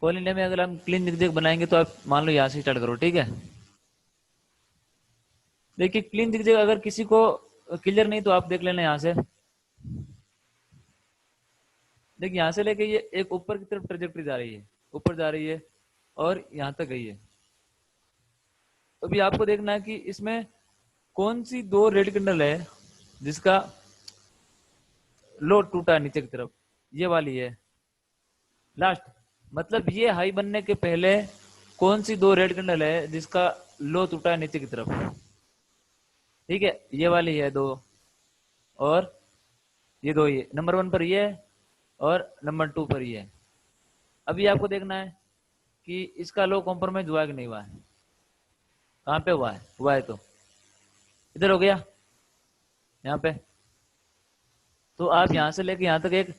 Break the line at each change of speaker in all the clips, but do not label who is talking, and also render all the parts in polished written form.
All India में अगर हम क्लीन जिगजैग बनाएंगे तो आप मान लो यहाँ से स्टार्ट करो, ठीक है। देखिए क्लीन जिगजैग अगर किसी को क्लियर नहीं तो आप देख लेना यहाँ से। देखिए यहाँ से लेके ये एक ऊपर की तरफ ट्रेजेक्ट्री जा रही है, ऊपर जा रही है और यहाँ तक गई है। अभी आपको देखना है कि इसमें कौन सी दो रेड कैंडल है जिसका लो टूटा नीचे की तरफ, ये वाली है लास्ट। मतलब ये हाई बनने के पहले कौन सी दो रेड कैंडल है जिसका लो टूटा नीचे की तरफ, ठीक है। ये वाली है दो, और ये दो, ये नंबर 1 पर ये है और नंबर 2 पर ये है। अभी आपको देखना है कि इसका लो कॉम्प्रोमाइज हुआ है कि नहीं हुआ है। कहाँ पे हुआ है? हुआ है तो इधर हो गया, यहाँ पे। तो आप
जी
यहाँ से लेके यहाँ तक एक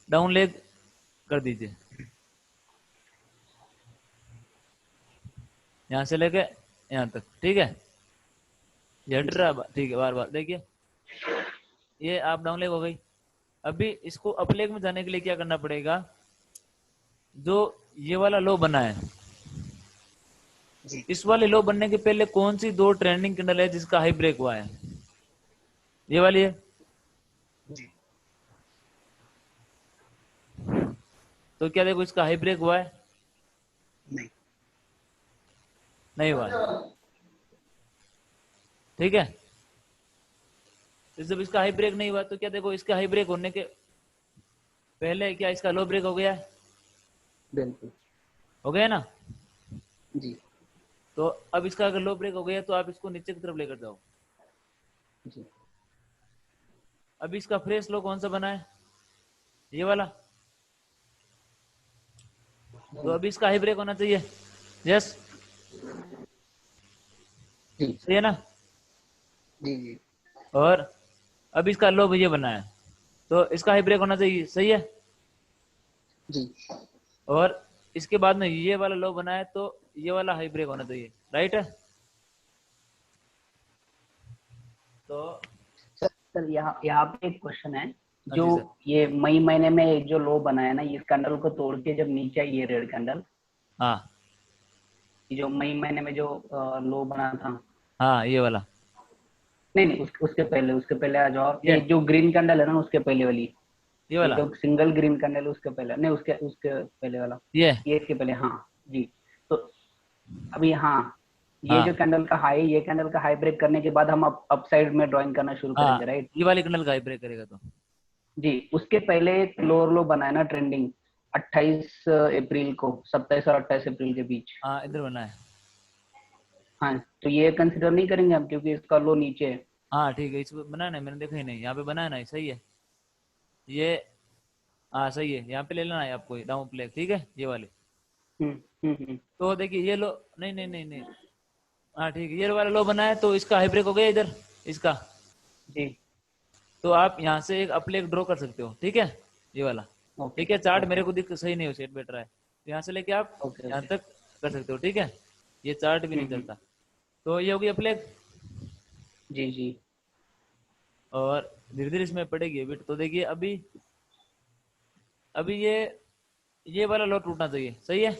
डाउन लेग कर दीजिए, यहाँ से लेके यहाँ तक, ठीक है। ये हट रहा है, ठीक है। बार बार देखिए, ये आप डाउन लेग हो गई। अभी इसको अप लेग में जाने के लिए क्या करना पड़ेगा, जो ये वाला लो बना है,
जी
इस वाले लो बनने के पहले कौन सी दो ट्रेंडिंग कैंडल है जिसका हाई ब्रेक हुआ है? ये वाली है।
जी
तो क्या देखो इसका हाई ब्रेक हुआ है?
नहीं
नहीं हुआ है, ठीक है। तो जब इसका हाई ब्रेक नहीं हुआ तो क्या देखो इसका हाई ब्रेक होने के पहले क्या इसका लो ब्रेक हो गया है?
बिल्कुल।
हो गया ना।
जी
तो अब इसका अगर लो ब्रेक हो गया तो आप इसको नीचे की तरफ लेकर जाओ।
जी
अभी इसका फ्रेश लो कौन सा बना है? ये वाला। तो
जी
अभी इसका हाई ब्रेक होना चाहिए। यस,
जी
सही है ना।
जी जी
और अब इसका लो ये बना है तो इसका हाई ब्रेक होना चाहिए, सही है।
जी
और इसके बाद में ये वाला लो बना है तो ये वाला हाई ब्रेक होना चाहिए, राइट है। तो
सर सर यहाँ यहाँ पे एक क्वेश्चन है।
हाँ
जो
जी सर।
ये मई महीने में जो लो बना है ना, इस कैंडल को तोड़ के जब नीचे आई ये रेड कैंडल,
हाँ
जो मई महीने में जो लो बना था।
हाँ, ये वाला,
नहीं नहीं, उसके पहले आ जाओ आप।
ये
जो ग्रीन कैंडल है ना, उसके पहले वाली।
ये
ये
वाला,
जो सिंगल ग्रीन कैंडल है उसके पहले, नहीं उसके उसके पहले वाला।
ये
ये इसके पहले, हाँ। जी। तो अभी हाँ, ये जो
हाँ
कैंडल का हाई, ये कैंडल का हाई ब्रेक करने के बाद हम अप साइड में ड्राइंग करना शुरू
हाँ,
करेंगे, राइट।
ये वाली कैंडल का हाई ब्रेक करेगा तो।
जी। उसके पहले एक लोअर लो बना है ना ट्रेंडिंग, 28 अप्रैल को, 27 और 28 अप्रैल के बीच।
हाँ इधर बना है।
हाँ, तो ये कंसिडर नहीं करेंगे हम, क्योंकि इसका लो नीचे है।
हाँ ठीक है, इसको बना है ना, मैंने देखा ही नहीं, यहाँ पे बना है ना, सही है ये। हाँ सही है, यहाँ पे ले लेना है आपको डाउन प्ले, ठीक है, ये वाली।
हम्म हम्म।
तो देखिए ये लो, नहीं नहीं नहीं नहीं, हाँ ठीक है, ये वाला लो बना है तो इसका हाई ब्रेक हो गया इधर इसका।
जी।
तो आप यहाँ से एक अप लेग ड्रॉ कर सकते हो, ठीक है, ये वाला।
ओके
ठीक है, चार्ट
ओके
मेरे को दिख सही नहीं हो, सेट बैठ रहा है, तो यहाँ से लेके आप
ओके
यहाँ
ओके।
तक कर सकते हो, ठीक है। ये चार्ट भी नहीं चलता। तो ये होगी अप लेग।
जी जी
और धीरे धीरे इसमें पड़ेगी बिट। तो देखिए अभी अभी ये वाला लो टूटना चाहिए, सही है।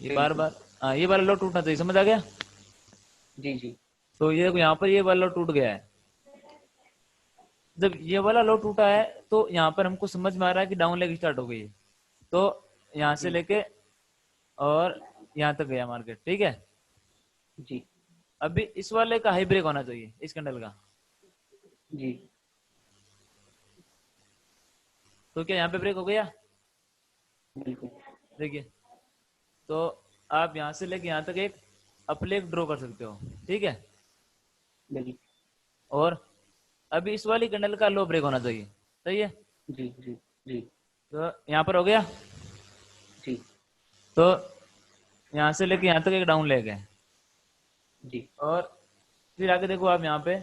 ये बार
बिल्कुल।
बार, हाँ ये वाला लो टूटना चाहिए, समझ आ गया।
जी जी
तो ये देखो यहाँ पर ये वाला लो टूट गया है। जब ये वाला लो टूटा है तो यहाँ पर हमको समझ में आ रहा है कि डाउन लेग स्टार्ट हो गई है। तो यहाँ से
जी
लेके और यहाँ तक गया मार्केट, ठीक है।
जी
अभी इस वाले का हाई ब्रेक होना चाहिए, इस कैंडल का।
जी
तो क्या यहाँ पे ब्रेक हो गया?
बिल्कुल।
देखिए, तो आप यहाँ से लेके यहाँ तक एक अप लेग ड्रॉ कर सकते हो, ठीक है।
बिल्कुल।
और अभी इस वाली कैंडल का लो ब्रेक होना चाहिए, सही है।
जी जी जी
तो यहाँ पर हो गया।
जी
तो यहाँ से लेके यहाँ तक एक डाउन लेग है।
जी
और फिर आगे देखो आप यहाँ पे,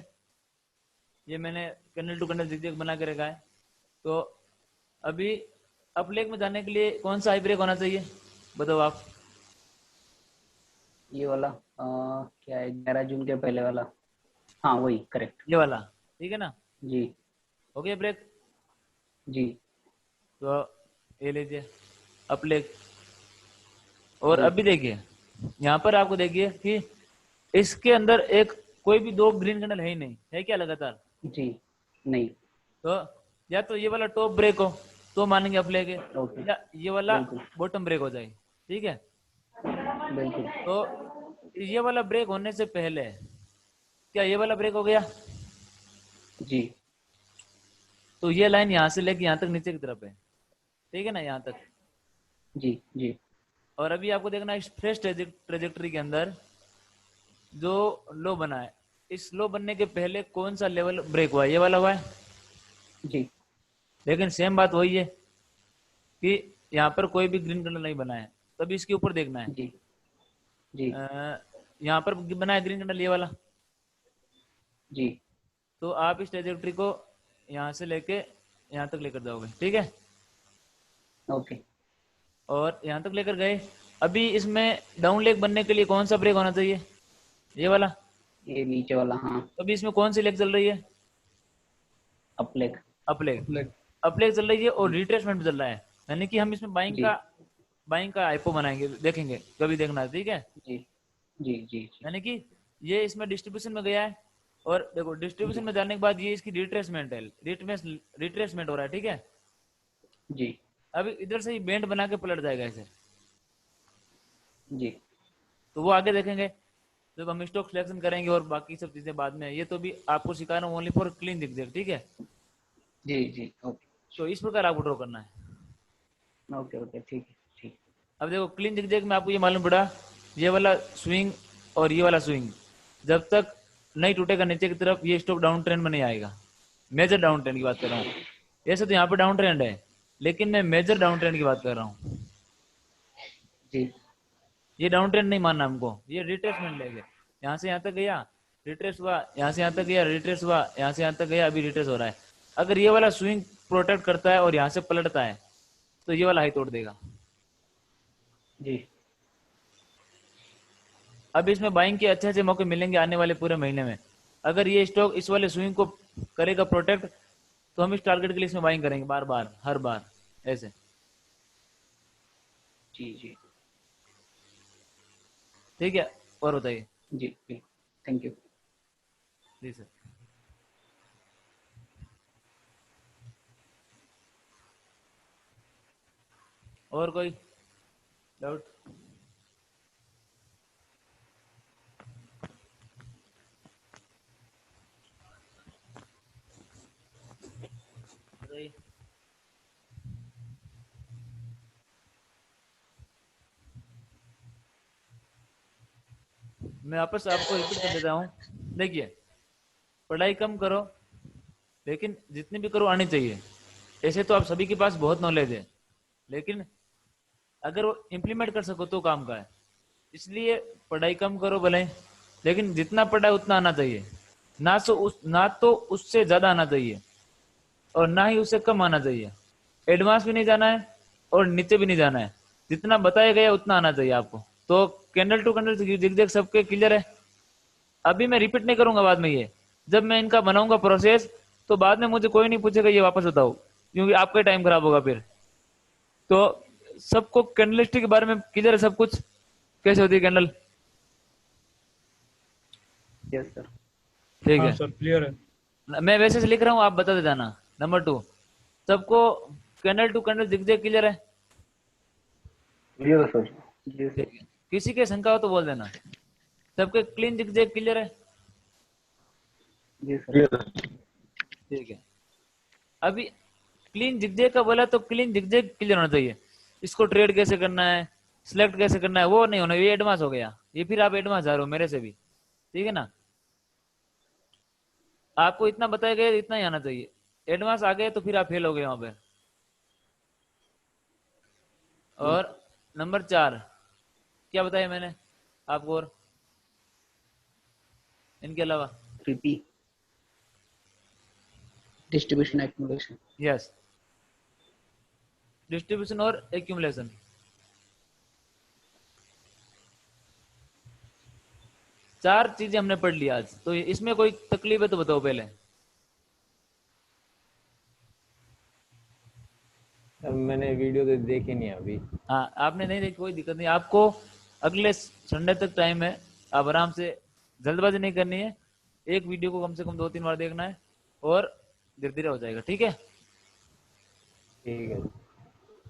ये मैंने कैंडल टू कैंडल जिग बना के रखा है। तो अभी अप लेग में जाने के लिए कौन सा हाई ब्रेक होना चाहिए, बताओ आप।
ये वाला क्या है, 11 जून के पहले वाला। हाँ वही, करेक्ट।
ये वाला, ठीक है ना।
जी
हो गया ब्रेक।
जी
तो ये लीजिए अप लेग। और
जी
अभी देखिए यहाँ पर आपको देखिए कि इसके अंदर एक कोई भी दो ग्रीन कैंडल है ही नहीं, है क्या लगातार?
जी नहीं।
तो या तो ये वाला टॉप ब्रेक हो तो मानेंगे आप लेके,
ओके।
या ये वाला
बिल्कुल
बॉटम ब्रेक हो जाए, ठीक है।
बिल्कुल।
तो ये वाला ब्रेक होने से पहले क्या ये वाला ब्रेक हो गया?
जी
तो ये लाइन यहाँ से लेके यहाँ तक नीचे की तरफ है, ठीक है ना, यहाँ तक।
जी जी
और अभी आपको देखना है इस फ्रेश ट्रेजेक्टरी के अंदर जो लो बना है, इस लो बनने के पहले कौन सा लेवल ब्रेक हुआ है? ये वाला हुआ है।
जी
लेकिन सेम बात वही है कि यहाँ पर कोई भी ग्रीन कैंडल नहीं बना है, तभी इसके ऊपर देखना है।
जी जी
यहाँ पर बना है ग्रीन कैंडल ये वाला,
जी
तो आप इस ट्रेजेक्टरी को यहाँ से लेके यहाँ तक लेकर जाओगे, ठीक है।
ओके।
और यहाँ तक लेकर गए, अभी इसमें डाउन लेग बनने के लिए कौन सा ब्रेक होना चाहिए? ये वाला।
ये नीचे वाला, हाँ।
तो अभी इसमें कौन सी लेग चल रही है?
Up leg.
Up leg. Up leg चल रही है और रिट्रेसमेंट चल रहा है, यानी कि हम इसमें
जी
बाइंग का आईपो बनाएंगे, देखेंगे कभी देखना, ठीक है।
जी जी जी जी
यानी कि ये इसमें डिस्ट्रीब्यूशन में गया है, और देखो डिस्ट्रीब्यूशन
जी
में जाने के बाद ये इसकी रिट्रेसमेंट है, रिट्रेसमेंट हो रहा है, ठीक है।
जी
अभी इधर से ही बैंड बना के पलट जाएगा ऐसे,
जी
तो वो आगे देखेंगे जब हम स्टॉक सिलेक्शन करेंगे, और बाकी सब चीजें बाद में। ये तो भी आपको सिखा रहा हूँ ओनली फॉर क्लीन दिख, ठीक है।
जी जी। ओके
तो इस प्रकार आपको ड्रॉ करना है।
ओके ओके, ठीक है ठीक।
अब देखो क्लीन दिख में आपको ये मालूम पड़ा, ये वाला स्विंग और ये वाला स्विंग जब तक नहीं टूटेगा नीचे की तरफ, ये स्टॉक डाउन ट्रेंड में नहीं आएगा। मेजर डाउन ट्रेंड की बात कर रहा हूँ। ऐसे तो यहाँ पे डाउन ट्रेंड है, लेकिन मैं मेजर डाउन ट्रेंड की बात कर रहा हूँ।
जी
ये डाउन ट्रेंड नहीं मानना हमको, ये रिट्रेसमेंट लेंगे। यहाँ से यहाँ तक गया, रिट्रेस हुआ, यहाँ से यहाँ तक गया, रिट्रेस हुआ, यहाँ से यहाँ तक गया, अभी रिट्रेस हो रहा है। अगर ये वाला स्विंग प्रोटेक्ट करता है और यहाँ से पलटता है तो ये वाला हाई तोड़ देगा।
जी
अब इसमें बाइंग के अच्छे अच्छे मौके मिलेंगे आने वाले पूरे महीने में। अगर ये स्टॉक इस वाले स्विंग को करेगा प्रोटेक्ट, तो हम इस टारगेट के लिए इसमें बाइंग करेंगे बार बार, हर बार ऐसे।
जी जी
ठीक है, और बताइए।
जी जी। Thank you.
जी सर। और कोई डाउट? बताइए। मैं वापस आपको रिपीट कर देता हूँ। देखिए, पढ़ाई कम करो, लेकिन जितनी भी करो आनी चाहिए। ऐसे तो आप सभी के पास बहुत नॉलेज है, लेकिन अगर वो इम्प्लीमेंट कर सको तो काम का है। इसलिए पढ़ाई कम करो भले, लेकिन जितना पढ़ा है उतना आना चाहिए। ना तो उससे ज्यादा आना चाहिए, और ना ही उससे कम आना चाहिए। एडवांस भी नहीं जाना है और नीचे भी नहीं जाना है। जितना बताया गया उतना आना चाहिए आपको। तो कैंडल टू कैंडल जिग सबके क्लियर है। अभी मैं रिपीट नहीं करूंगा बाद में, ये जब मैं इनका बनाऊंगा प्रोसेस, तो बाद में मुझे कोई नहीं पूछेगा ये वापस बताओ, क्योंकि आपका टाइम खराब होगा फिर। तो सबको कैंडलिस्टिक के बारे में क्लियर है सब कुछ, कैसे होती है कैंडल?
Yes sir.
ठीक
हाँ
है,
सर, क्लियर है।
मैं वैसे से लिख रहा हूँ, आप बता दे जाना। नंबर 2, सबको कैंडल टू कैंडल जिग क्लियर है?
Clear sir. जी सर।
ठीक है, किसी के शंका हो तो बोल देना। सबके क्लीन जिग क्लियर है?
जी सर।
ठीक है। अभी क्लीन जिग का बोला तो क्लीन जिग क्लियर होना चाहिए। इसको ट्रेड कैसे करना है, सिलेक्ट कैसे करना है, वो नहीं होना, ये एडवांस हो गया। ये फिर आप एडवांस आ रहे हो मेरे से भी, ठीक है ना। आपको इतना बताया गया, इतना ही आना चाहिए। एडवांस आ गए तो फिर आप फेल हो गए वहां पे। और नंबर 4 क्या बताया मैंने आपको, और इनके अलावा?
PP, distribution accumulation.
Yes, distribution और एक्यूमुलेशन। चार चीजें हमने पढ़ ली आज, तो इसमें कोई तकलीफ है तो बताओ पहले।
मैंने वीडियो तो देखी नहीं अभी।
हाँ, आपने नहीं देखी, कोई दिक्कत नहीं, आपको अगले संडे तक टाइम है, आप आराम से, जल्दबाजी नहीं करनी है, एक वीडियो को कम से कम 2-3 बार देखना है और धीरे धीरे हो जाएगा, ठीक है।
ठीक है।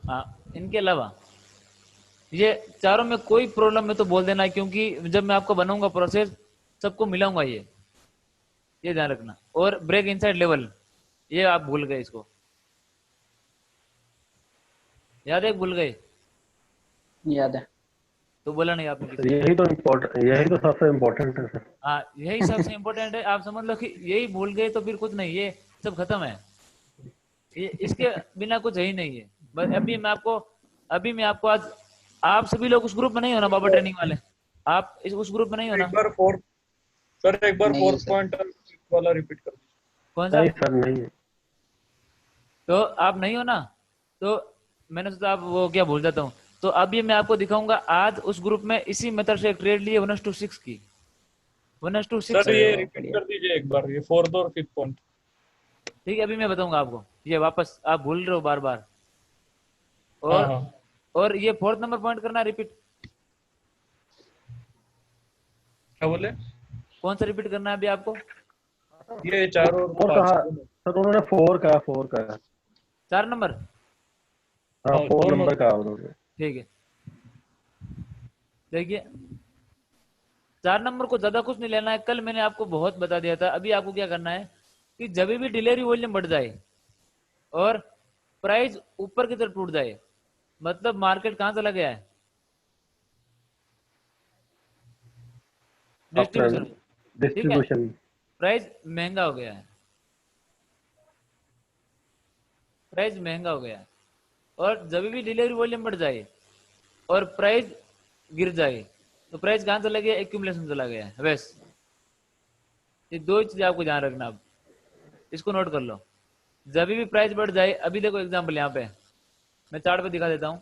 हाँ, इनके अलावा ये चारों में कोई प्रॉब्लम है तो बोल देना, क्योंकि जब मैं आपको बनाऊंगा प्रोसेस सबको मिलाऊंगा, ये ध्यान रखना। और ब्रेक इनसाइड लेवल, ये आप भूल गए, इसको याद है, भूल गए,
याद है।
तो बोला नहीं आपने किसी
सर
ने।
यही तो सबसे इम्पोर्टेंट है सर।
हाँ, यही सबसे इम्पोर्टेंट है, आप समझ लो कि यही भूल गए तो फिर कुछ नहीं, ये सब खत्म है, ये इसके बिना कुछ है ही नहीं है। बस अभी मैं आपको आज, आप सभी लोग उस ग्रुप में नहीं हो ना बाबा ट्रेनिंग वाले, आप उस ग्रुप में नहीं हो ना?
एक बार फोर्थ सर, एक बार
नहीं
फोर्थ
सर।
पॉइंट वाला रिपीट कर दीजिए।
कौन सा?
नहीं सर, नहीं है।
तो आप नहीं हो ना, तो मैंने सोचा आप वो क्या भूल जाता हूँ। तो अभी मैं आपको दिखाऊंगा आज उस ग्रुप में इसी मेथड से एक ट्रेड लिए 1:6 की, 1:6।
सर ये
चलो
रिपीट
बढ़िया।
कर दीजिए एक बार, ये फोर्थ और फिफ्थ पॉइंट।
ठीक है, अभी मैं बताऊंगा आपको, ये वापस आप भूल रहे हो बार बार।
हाँ
और
हाँ,
और ये 4th नंबर पॉइंट करना रिपीट,
क्या बोले?
कौन सा रिपीट करना है अभी आपको?
ये 4 और
फोर
5।
कहा सर उन्होंने, 4 का।
4 नंबर,
हाँ,
हाँ,
4
दोनों।
नंबर का उन्होंने।
ठीक है। देखिए, 4 नंबर को ज्यादा कुछ नहीं लेना है, कल मैंने आपको बहुत बता दिया था। अभी आपको क्या करना है कि जब भी डिलीवरी वॉल्यूम बढ़ जाए और प्राइस ऊपर की तरफ टूट जाए, मतलब मार्केट कहां चला गया है, डिस्ट्रीब्यूशन, ठीक है,
डिस्ट्रीब्यूशन।
प्राइस महंगा हो गया है, प्राइस महंगा हो गया है, और जब भी डिलीवरी वॉल्यूम बढ़ जाए और प्राइस गिर जाए, तो प्राइस कहां चला गया, एक्यूमुलेशन चला गया है, बस ये दो चीजें आपको ध्यान रखना। अब इसको नोट कर लो, जब भी प्राइस बढ़ जाए, अभी देखो एग्जांपल यहाँ पे मैं चार्ट पे दिखा देता हूँ।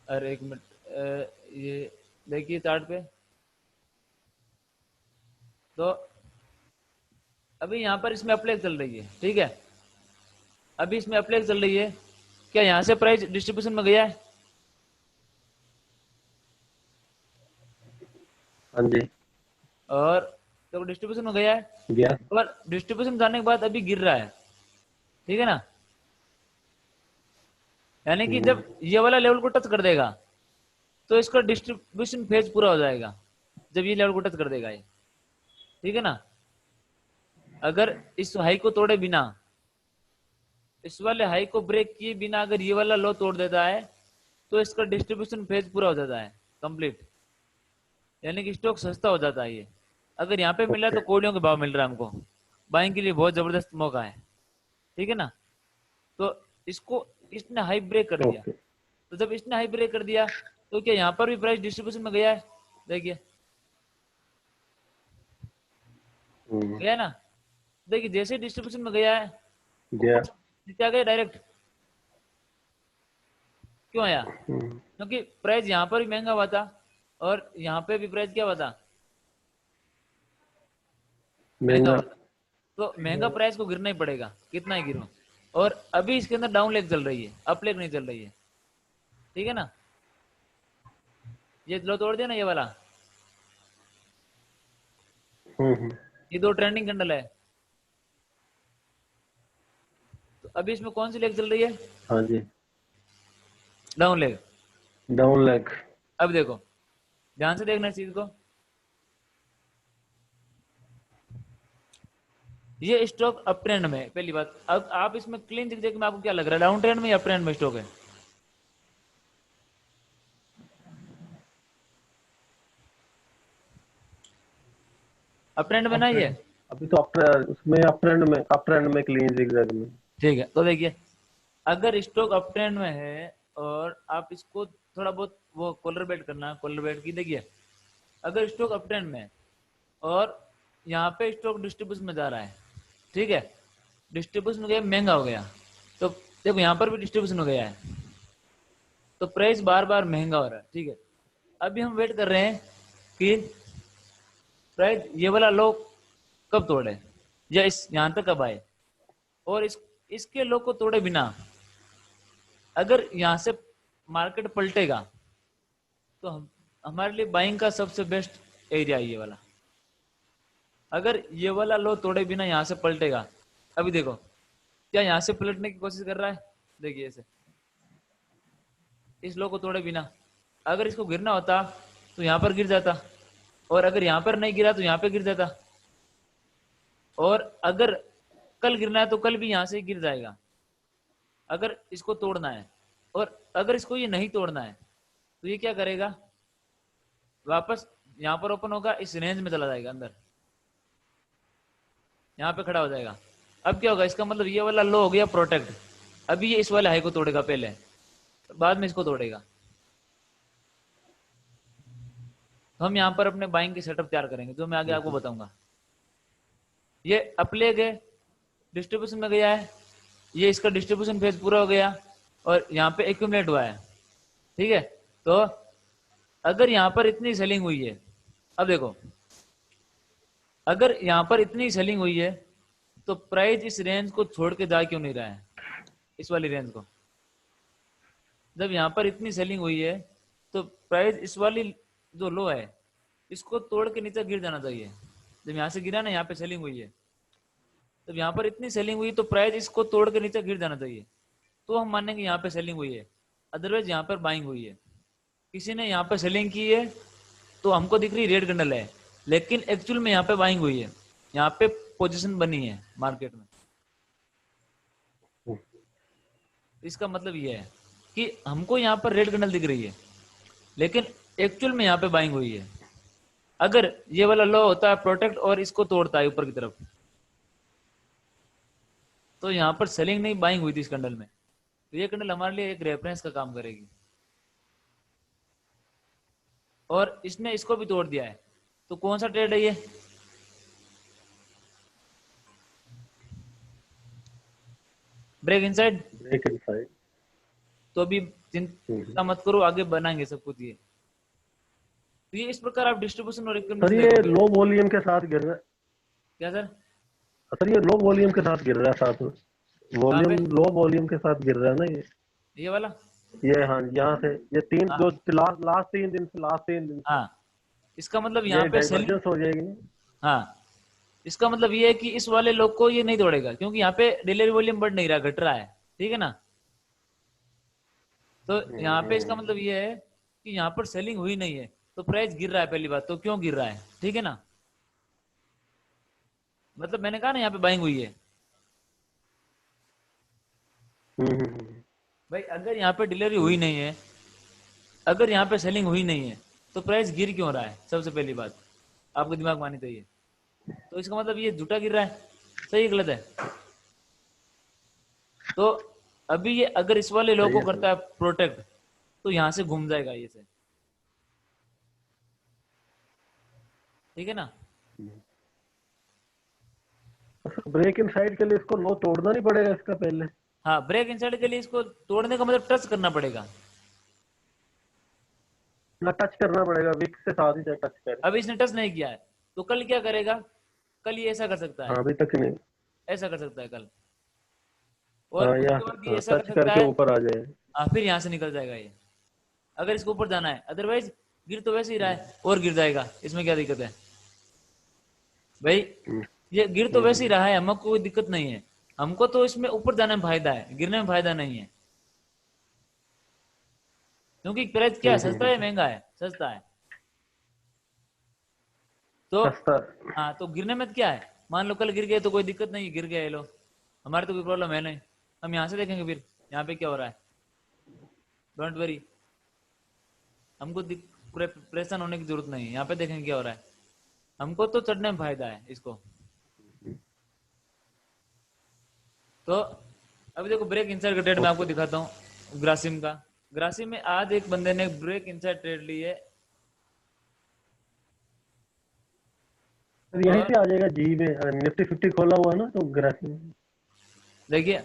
अरे एक मिनट, ये देखिए चार्ट पे, तो अभी यहाँ पर इसमें अप्लाई चल रही है, ठीक है, अभी इसमें अप्लाई चल रही है, क्या यहाँ से प्राइस डिस्ट्रीब्यूशन में गया है?
हाँ जी,
और तो डिस्ट्रीब्यूशन में गया है,
गया।
और डिस्ट्रीब्यूशन जाने के बाद अभी गिर रहा है, ठीक है ना, यानी कि जब ये वाला लेवल को टच कर देगा तो इसका डिस्ट्रीब्यूशन फेज पूरा हो जाएगा, जब ये लेवल को टच कर देगा ये, ठीक है ना। अगर इस हाई को तोड़े बिना, इस वाले हाई को ब्रेक किए बिना अगर ये वाला लो तोड़ देता है, तो इसका डिस्ट्रीब्यूशन फेज पूरा हो जाता है, कंप्लीट, यानी कि स्टॉक सस्ता हो जाता है ये। अगर यहाँ पे मिला तो कोड़ियों के भाव मिल रहा है हमको, बाइंग के लिए बहुत जबरदस्त मौका है, ठीक है ना। तो इसको इसने हाई ब्रेक कर दिया,
ओके।
तो जब इसने हाई ब्रेक कर दिया तो क्या यहाँ पर भी प्राइस डिस्ट्रीब्यूशन में गया है? देखिए गया है ना, देखिए जैसे डिस्ट्रीब्यूशन में गया है
गया।
नीचे आ गया डायरेक्ट, क्यों आया? क्योंकि प्राइस यहाँ पर भी महंगा हुआ था और यहाँ पे भी प्राइस क्या हुआ था, महंगा
महंगा।
हुआ था। तो महंगा प्राइस को गिरना ही पड़ेगा, कितना ही गिरो। और अभी इसके अंदर डाउन लेग चल रही है, अप लेग नहीं चल रही है, ठीक है ना। ये लो तोड़ दिया ना ये वाला, ये दो ट्रेंडिंग कैंडल है, तो अभी इसमें कौन सी लेग चल रही है?
हाँ जी,
डाउन लेग।
Down leg.
अब देखो, ध्यान से देखना इस चीज को, ये स्टॉक अप ट्रेंड में है, पहली बात। अब आप इसमें क्लीन दिख में आपको क्या लग रहा है, डाउन ट्रेंड में या अप ट्रेंड में स्टॉक है? अप ट्रेंड में ना ये,
अभी तो उसमें अप ट्रेंड में क्लीन जिगजैग में।
ठीक है। तो देखिए, अगर स्टॉक अप ट्रेंड में है और आप इसको थोड़ा बहुत वो कॉलर बेट करना, कॉलर बेट की, देखिए अगर स्टॉक अप ट्रेंड में और यहाँ पे स्टॉक डिस्ट्रीब्यूशन में जा रहा है, ठीक है, डिस्ट्रीब्यूशन में गया, महंगा हो गया, तो देखो यहाँ पर भी डिस्ट्रीब्यूशन हो गया है, तो प्राइस बार बार महंगा हो रहा है, ठीक है। अभी हम वेट कर रहे हैं कि प्राइस ये वाला लो कब तोड़े या इस यहाँ तक कब आए, और इसके लो को तोड़े बिना अगर यहाँ से मार्केट पलटेगा तो हमारे लिए बाइंग का सबसे बेस्ट एरिया ये वाला। अगर ये वाला लो तोड़े बिना यहाँ से पलटेगा, अभी देखो क्या यहाँ से पलटने की कोशिश कर रहा है, देखिए ऐसे इस लो को तोड़े बिना। अगर इसको गिरना होता तो यहाँ पर गिर जाता, और अगर यहाँ पर नहीं गिरा तो यहाँ पे गिर जाता, और अगर कल गिरना है तो कल भी यहाँ से गिर जाएगा अगर इसको तोड़ना है। और अगर इसको ये नहीं तोड़ना है तो ये क्या करेगा, वापस यहाँ पर ओपन होगा, इस रेंज में चला जाएगा अंदर, यहाँ पे खड़ा हो जाएगा। अब क्या होगा, इसका मतलब ये वाला लो हो गया प्रोटेक्ट। अभी ये इस वाले हाई को तोड़ेगा पहले, बाद में इसको तोड़ेगा। तो हम यहाँ पर अपने बाइंग की सेटअप तैयार करेंगे जो मैं आगे आपको बताऊंगा। ये अपलेग है, डिस्ट्रीब्यूशन में गया है, ये इसका डिस्ट्रीब्यूशन फेज पूरा हो गया और यहाँ पे एक्यूमुलेट हुआ है, ठीक है। तो अगर यहाँ पर इतनी सेलिंग हुई है, अब देखो अगर यहाँ पर इतनी सेलिंग हुई है तो प्राइस इस रेंज को छोड़ के जा क्यों नहीं रहा है, इस वाली रेंज को। जब यहाँ पर इतनी सेलिंग हुई है तो प्राइस इस वाली जो लो है इसको तोड़ के नीचे गिर जाना चाहिए। जब यहाँ से गिरा ना, यहाँ पे सेलिंग हुई है, तब यहाँ पर इतनी सेलिंग हुई तो प्राइस इसको तोड़ के नीचे गिर जाना चाहिए, तो हम मानेंगे यहाँ पे सेलिंग हुई है। अदरवाइज यहाँ पर बाइंग हुई है, किसी ने यहाँ पे सेलिंग की है तो हमको दिख रही रेड कैंडल है, लेकिन एक्चुअल में यहाँ पे बाइंग हुई है, यहाँ पे पोजीशन बनी है मार्केट में। इसका मतलब ये है कि हमको यहाँ पर रेड कैंडल दिख रही है लेकिन एक्चुअल में यहाँ पे बाइंग हुई है। अगर ये वाला लो होता है प्रोटेक्ट और इसको तोड़ता है ऊपर की तरफ, तो यहाँ पर सेलिंग नहीं बाइंग हुई थी इस कैंडल में, तो ये कैंडल हमारे लिए एक रेफरेंस का काम करेगी। और इसने इसको भी तोड़ दिया है, तो कौन सा ट्रेड है ये, ब्रेक इनसाइड।
Break inside.
तो अभी चिंता मत करो, आगे बनाएंगे सब कुछ ये। तो ये इस प्रकार आप डिस्ट्रीब्यूशन और
सर ये लो वॉल्यूम के साथ गिर रहा है
क्या सर?
सर ये लो वॉल्यूम के साथ गिर रहा है, साथ में वॉल्यूम लो वॉल्यूम के साथ गिर रहा है ना
ये वाला,
ये हाँ यहाँ से ये तीन जो लास्ट 3 दिन से
हाँ इसका मतलब यहाँ पे सेलिंग
हो जाएगी।
हाँ इसका मतलब ये है कि इस वाले लोग को ये नहीं तोड़ेगा क्योंकि यहाँ पे डिलीवरी वॉल्यूम बढ़ नहीं रहा, घट रहा है, ठीक है ना। तो यहाँ पे इसका मतलब ये है कि यहाँ पर सेलिंग हुई नहीं है तो प्राइस गिर रहा है। पहली बात तो क्यों गिर रहा है, ठीक है ना, मतलब मैंने कहा ना यहाँ पे बाइंग हुई है। भाई अगर यहाँ पे डिलीवरी हुई नहीं है, अगर यहाँ पे सेलिंग हुई नहीं है तो प्राइस गिर क्यों रहा है, सबसे पहली बात आपको दिमाग में आनी चाहिए। तो इसका मतलब ये झूठा गिर रहा है, सही गलत है। तो अभी ये अगर इस वाले लो को करता है प्रोटेक्ट तो यहां से घूम जाएगा ये से, ठीक है ना।
ब्रेक इन साइड के लिए इसको लो तोड़ना नहीं पड़ेगा इसका पहले।
हाँ ब्रेक इनसाइड के लिए इसको तोड़ने का मतलब टच करना पड़ेगा,
ना टच करना पड़ेगा, विक से साथ ही टच कर।
अभी इसने टच नहीं किया है तो कल क्या करेगा, कल ये ऐसा कर सकता है,
अभी तक नहीं,
ऐसा कर सकता है कल, और उसके बाद ये ऐसा कर
टच
सकता
करके
है,
ऊपर आ जाए।
हाँ फिर यहाँ से निकल जाएगा ये, अगर इसको ऊपर जाना है। अदरवाइज गिर तो वैसे ही रहा है और गिर जाएगा, इसमें क्या दिक्कत है भाई, ये गिर तो वैसे ही रहा है, हमको कोई दिक्कत नहीं है, हमको तो इसमें ऊपर जाने में फायदा है, गिरने में फायदा नहीं है। क्योंकि प्राइस क्या है, सस्ता है महंगा है, सस्ता है। तो हाँ तो गिरने में क्या है, मान लो कल गिर गए तो कोई दिक्कत नहीं, गिर गए लो, हमारे तो कोई प्रॉब्लम है नहीं, हम यहाँ से देखेंगे फिर यहाँ पे क्या हो रहा है। डोंट वरी, हमको परेशान होने की जरूरत नहीं है, यहाँ पे देखेंगे क्या हो रहा है, हमको तो चढ़ने में फायदा है इसको। तो अभी देखो ब्रेक इनसाइड का ट्रेड मैं आपको दिखाता हूँ ग्रासिम का। ग्रासिम में आज एक बंदे ने ब्रेक इनसाइड ट्रेड ली है,
यहीं पे आ जाएगा जी में, निफ्टी 50 खोला हुआ है ना, तो ग्रासिम
देखिए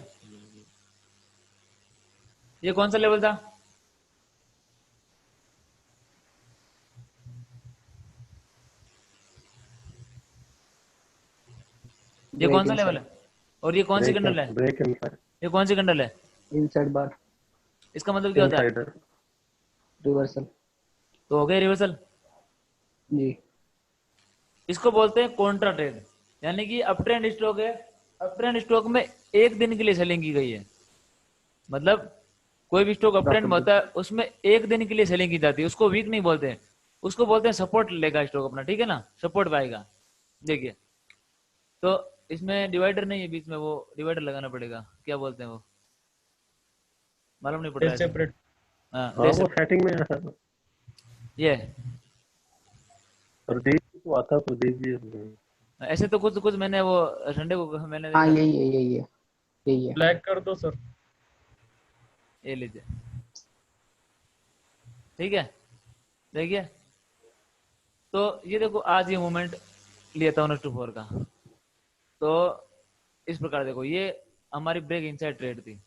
ये कौन सा लेवल था, ये कौन सा लेवल है, और ये कौन सी कैंडल है?
ब्रेक इनसाइड,
ये कौन सी कैंडल है?
इनसाइड बार,
इसका मतलब क्या होता है?
इनसाइडर।
रिवर्सल।
तो हो गया रिवर्सल।
जी।
इसको बोलते हैं कॉन्ट्रा ट्रेड, यानी कि अप ट्रेंड स्टॉक है, अप ट्रेंड स्टॉक में एक दिन के लिए सेलिंग की गई है। मतलब कोई भी स्टॉक अप ट्रेंड में होता है उसमें एक दिन के लिए सेलिंग की जाती है, उसको वीक नहीं बोलते हैं, उसको बोलते हैं सपोर्ट लेगा स्टॉक अपना, ठीक है ना, सपोर्ट पाएगा। देखिए तो इसमें डिवाइडर नहीं है बीच में, वो डिवाइडर लगाना पड़ेगा, क्या बोलते हैं वो, मालूम नहीं पड़ रहा है।
सेपरेट।
हाँ
हाँ वो सेटिंग में है।
ये
प्रदीप को आता, प्रदीप जी।
ऐसे तो कुछ कुछ मैंने वो संडे को मैंने
हाँ
देखा।
यही है, यही है, यही है।
ब्लैक कर दो सर।
ये लीजिए, ठीक है। देखिए तो ये देखो आज ये मूवमेंट लिया था 1:4 का, तो इस प्रकार देखो ये हमारी ब्रेक इनसाइड ट्रेड थी।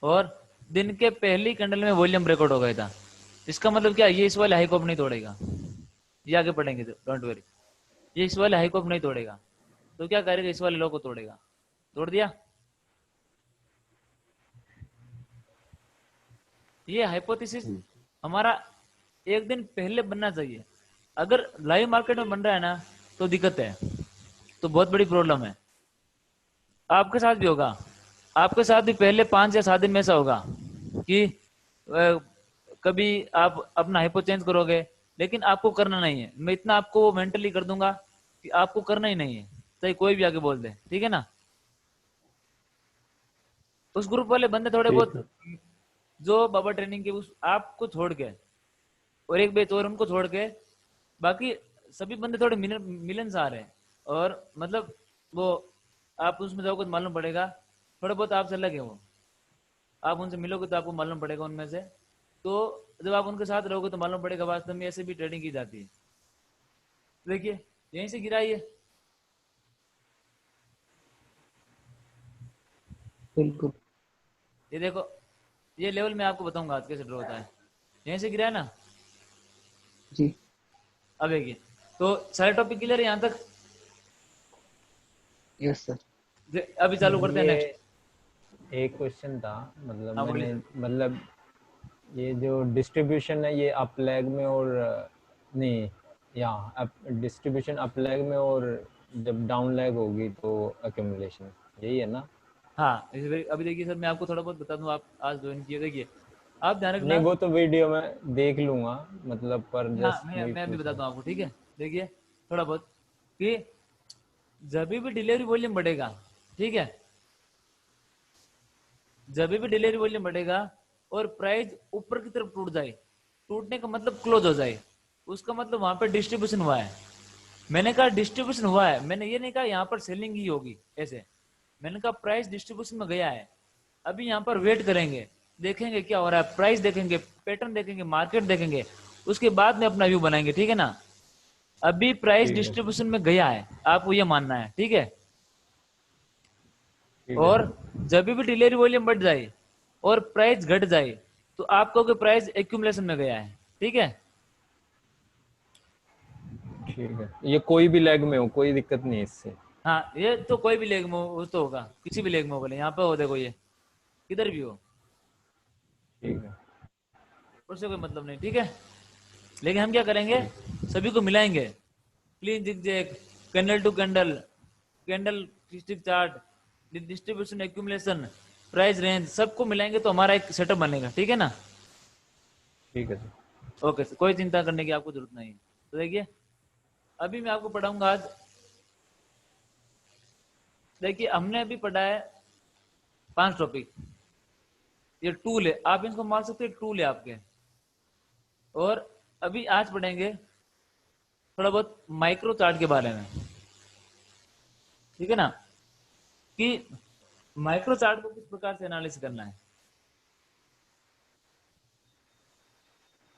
और दिन के पहली कैंडल में वॉल्यूम ब्रेकआउट हो गया था। इसका मतलब क्या, ये इस वाले हाई को अब नहीं तोड़ेगा, ये आगे पढ़ेंगे, डोंट वरी। ये इस वाले हाई को अब नहीं तोड़ेगा, तो क्या करेगा, इस वाले लो को तोड़ेगा। तोड़ दिया। ये हाइपोथेसिस हमारा एक दिन पहले बनना चाहिए। अगर लाइव मार्केट में बन रहा है ना तो दिक्कत है, तो बहुत बड़ी प्रॉब्लम है। आपके साथ भी होगा, आपके साथ भी पहले 5 या 7 दिन में ऐसा होगा कि कभी आप अपना हाइपो चेंज करोगे, लेकिन आपको करना नहीं है। मैं इतना आपको मेंटली कर दूंगा कि आपको करना ही नहीं है, चाहे कोई भी आगे बोल दे, ठीक है ना। उस ग्रुप वाले बंदे थोड़े बहुत जो बाबा ट्रेनिंग के उस आपको छोड़ के और एक बेच और उनको छोड़ के बाकी सभी बंदे थोड़े मिलनसार हैं, और मतलब वो आप उसमें जाओगे तो मालूम पड़ेगा, थोड़ा बहुत आपसे अलग है वो। आप उनसे मिलोगे तो आपको मालूम पड़ेगा उनमें से, तो जब आप उनके साथ रहोगे तो मालूम पड़ेगा वास्तव में ऐसे भी ट्रेडिंग की जाती है। देखिए यहीं से गिरा ये,
बिल्कुल।
ये देखो ये लेवल मैं आपको बताऊंगा आज कैसे ड्रॉ होता है। यहीं से गिरा है ना
जी।
अब देखिए, तो सारे टॉपिक क्लियर है यहाँ तक।
Yes sir.
अभी चालू करते हैं
ये
नेक्स्ट।
एक क्वेश्चन था, मतलब
हाँ,
मैंने
बोलिए।
मतलब ये जो डिस्ट्रीब्यूशन है ये अप लेग में और नहीं, यहाँ डिस्ट्रीब्यूशन अप लेग में और जब डाउन लेग होगी तो एक्यूमुलेशन, यही है ना?
हाँ अभी देखिए सर, मैं आपको थोड़ा बहुत बता दूं, आप आज ज्वाइन किए। देखिए आप ध्यान
नहीं
रखना।
वो तो वीडियो में देख लूंगा, मतलब पर
हाँ
जस्ट
मैं
वही
मैं भी
पूछा।
बताता हूँ आपको, ठीक है। देखिए थोड़ा बहुत कि जब भी डिलीवरी वॉल्यूम बढ़ेगा, ठीक है, जब भी डिलीवरी वॉल्यूम बढ़ेगा और प्राइस ऊपर की तरफ टूट जाए, टूटने का मतलब क्लोज हो जाए, उसका मतलब वहां पे डिस्ट्रीब्यूशन हुआ है। मैंने कहा डिस्ट्रीब्यूशन हुआ है, मैंने ये नहीं कहा यहाँ पर सेलिंग ही होगी ऐसे। मैंने कहा प्राइस डिस्ट्रीब्यूशन में गया है। अभी यहाँ पर वेट करेंगे, देखेंगे क्या हो रहा है, प्राइस देखेंगे, पैटर्न देखेंगे, मार्केट देखेंगे, उसके बाद में अपना व्यू बनाएंगे, ठीक है ना। अभी प्राइस
ठीक है,
डिस्ट्रीब्यूशन में गया है, आपको ये मानना है, ठीक है।
ठीक है
और
सर।
जब भी डिलीवरी वॉल्यूम बढ़ जाए और प्राइस घट जाए तो आप कहोगे प्राइस एक्यूमुलेशन में गया है, ठीक है।
ठीक है, ये कोई भी लेग में हो कोई दिक्कत नहीं है इससे।
हाँ ये तो कोई भी लेग में हो तो होगा, किसी भी लेग में हो, बोले यहाँ पे हो, देखो ये किधर भी हो,
ठीक है,
उससे कोई मतलब नहीं, ठीक है। लेकिन हम क्या करेंगे, सभी को मिलाएंगे, clean zigzag, candle to candle, candlestick chart, distribution, accumulation, price range, सबको मिलाएंगे तो हमारा एक सेटअप बनेगा, ठीक है ना।
ठीक है सर।
ओके सर, कोई चिंता करने की आपको जरूरत नहीं है। तो देखिए अभी मैं आपको पढ़ाऊंगा आज। देखिए हमने अभी पढ़ा है 5 टॉपिक, ये टूल है, आप इनको मान सकते हैं टूल है आपके। और अभी आज पढ़ेंगे थोड़ा बहुत माइक्रो चार्ट के बारे में, ठीक है ना, कि माइक्रो चार्ट को किस प्रकार से एनालिसिस करना है।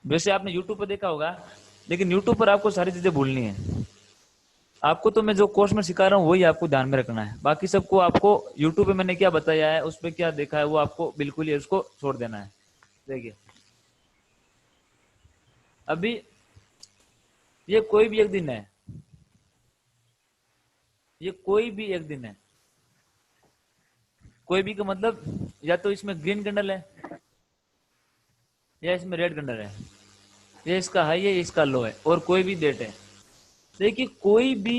वैसे आपने यूट्यूब पर देखा होगा, लेकिन यूट्यूब पर आपको सारी चीजें भूलनी है। आपको तो मैं जो कोर्स में सिखा रहा हूँ वही आपको ध्यान में रखना है, बाकी सबको आपको यूट्यूब पे मैंने क्या बताया है, उस पर क्या देखा है, वो आपको बिल्कुल ही उसको छोड़ देना है। देखिए अभी ये कोई भी एक दिन है, ये कोई भी एक दिन है। कोई भी का मतलब या तो इसमें ग्रीन कैंडल है या इसमें रेड कैंडल है, ये इसका हाई है, ये इसका लो है, और कोई भी डेट है। देखिए कोई भी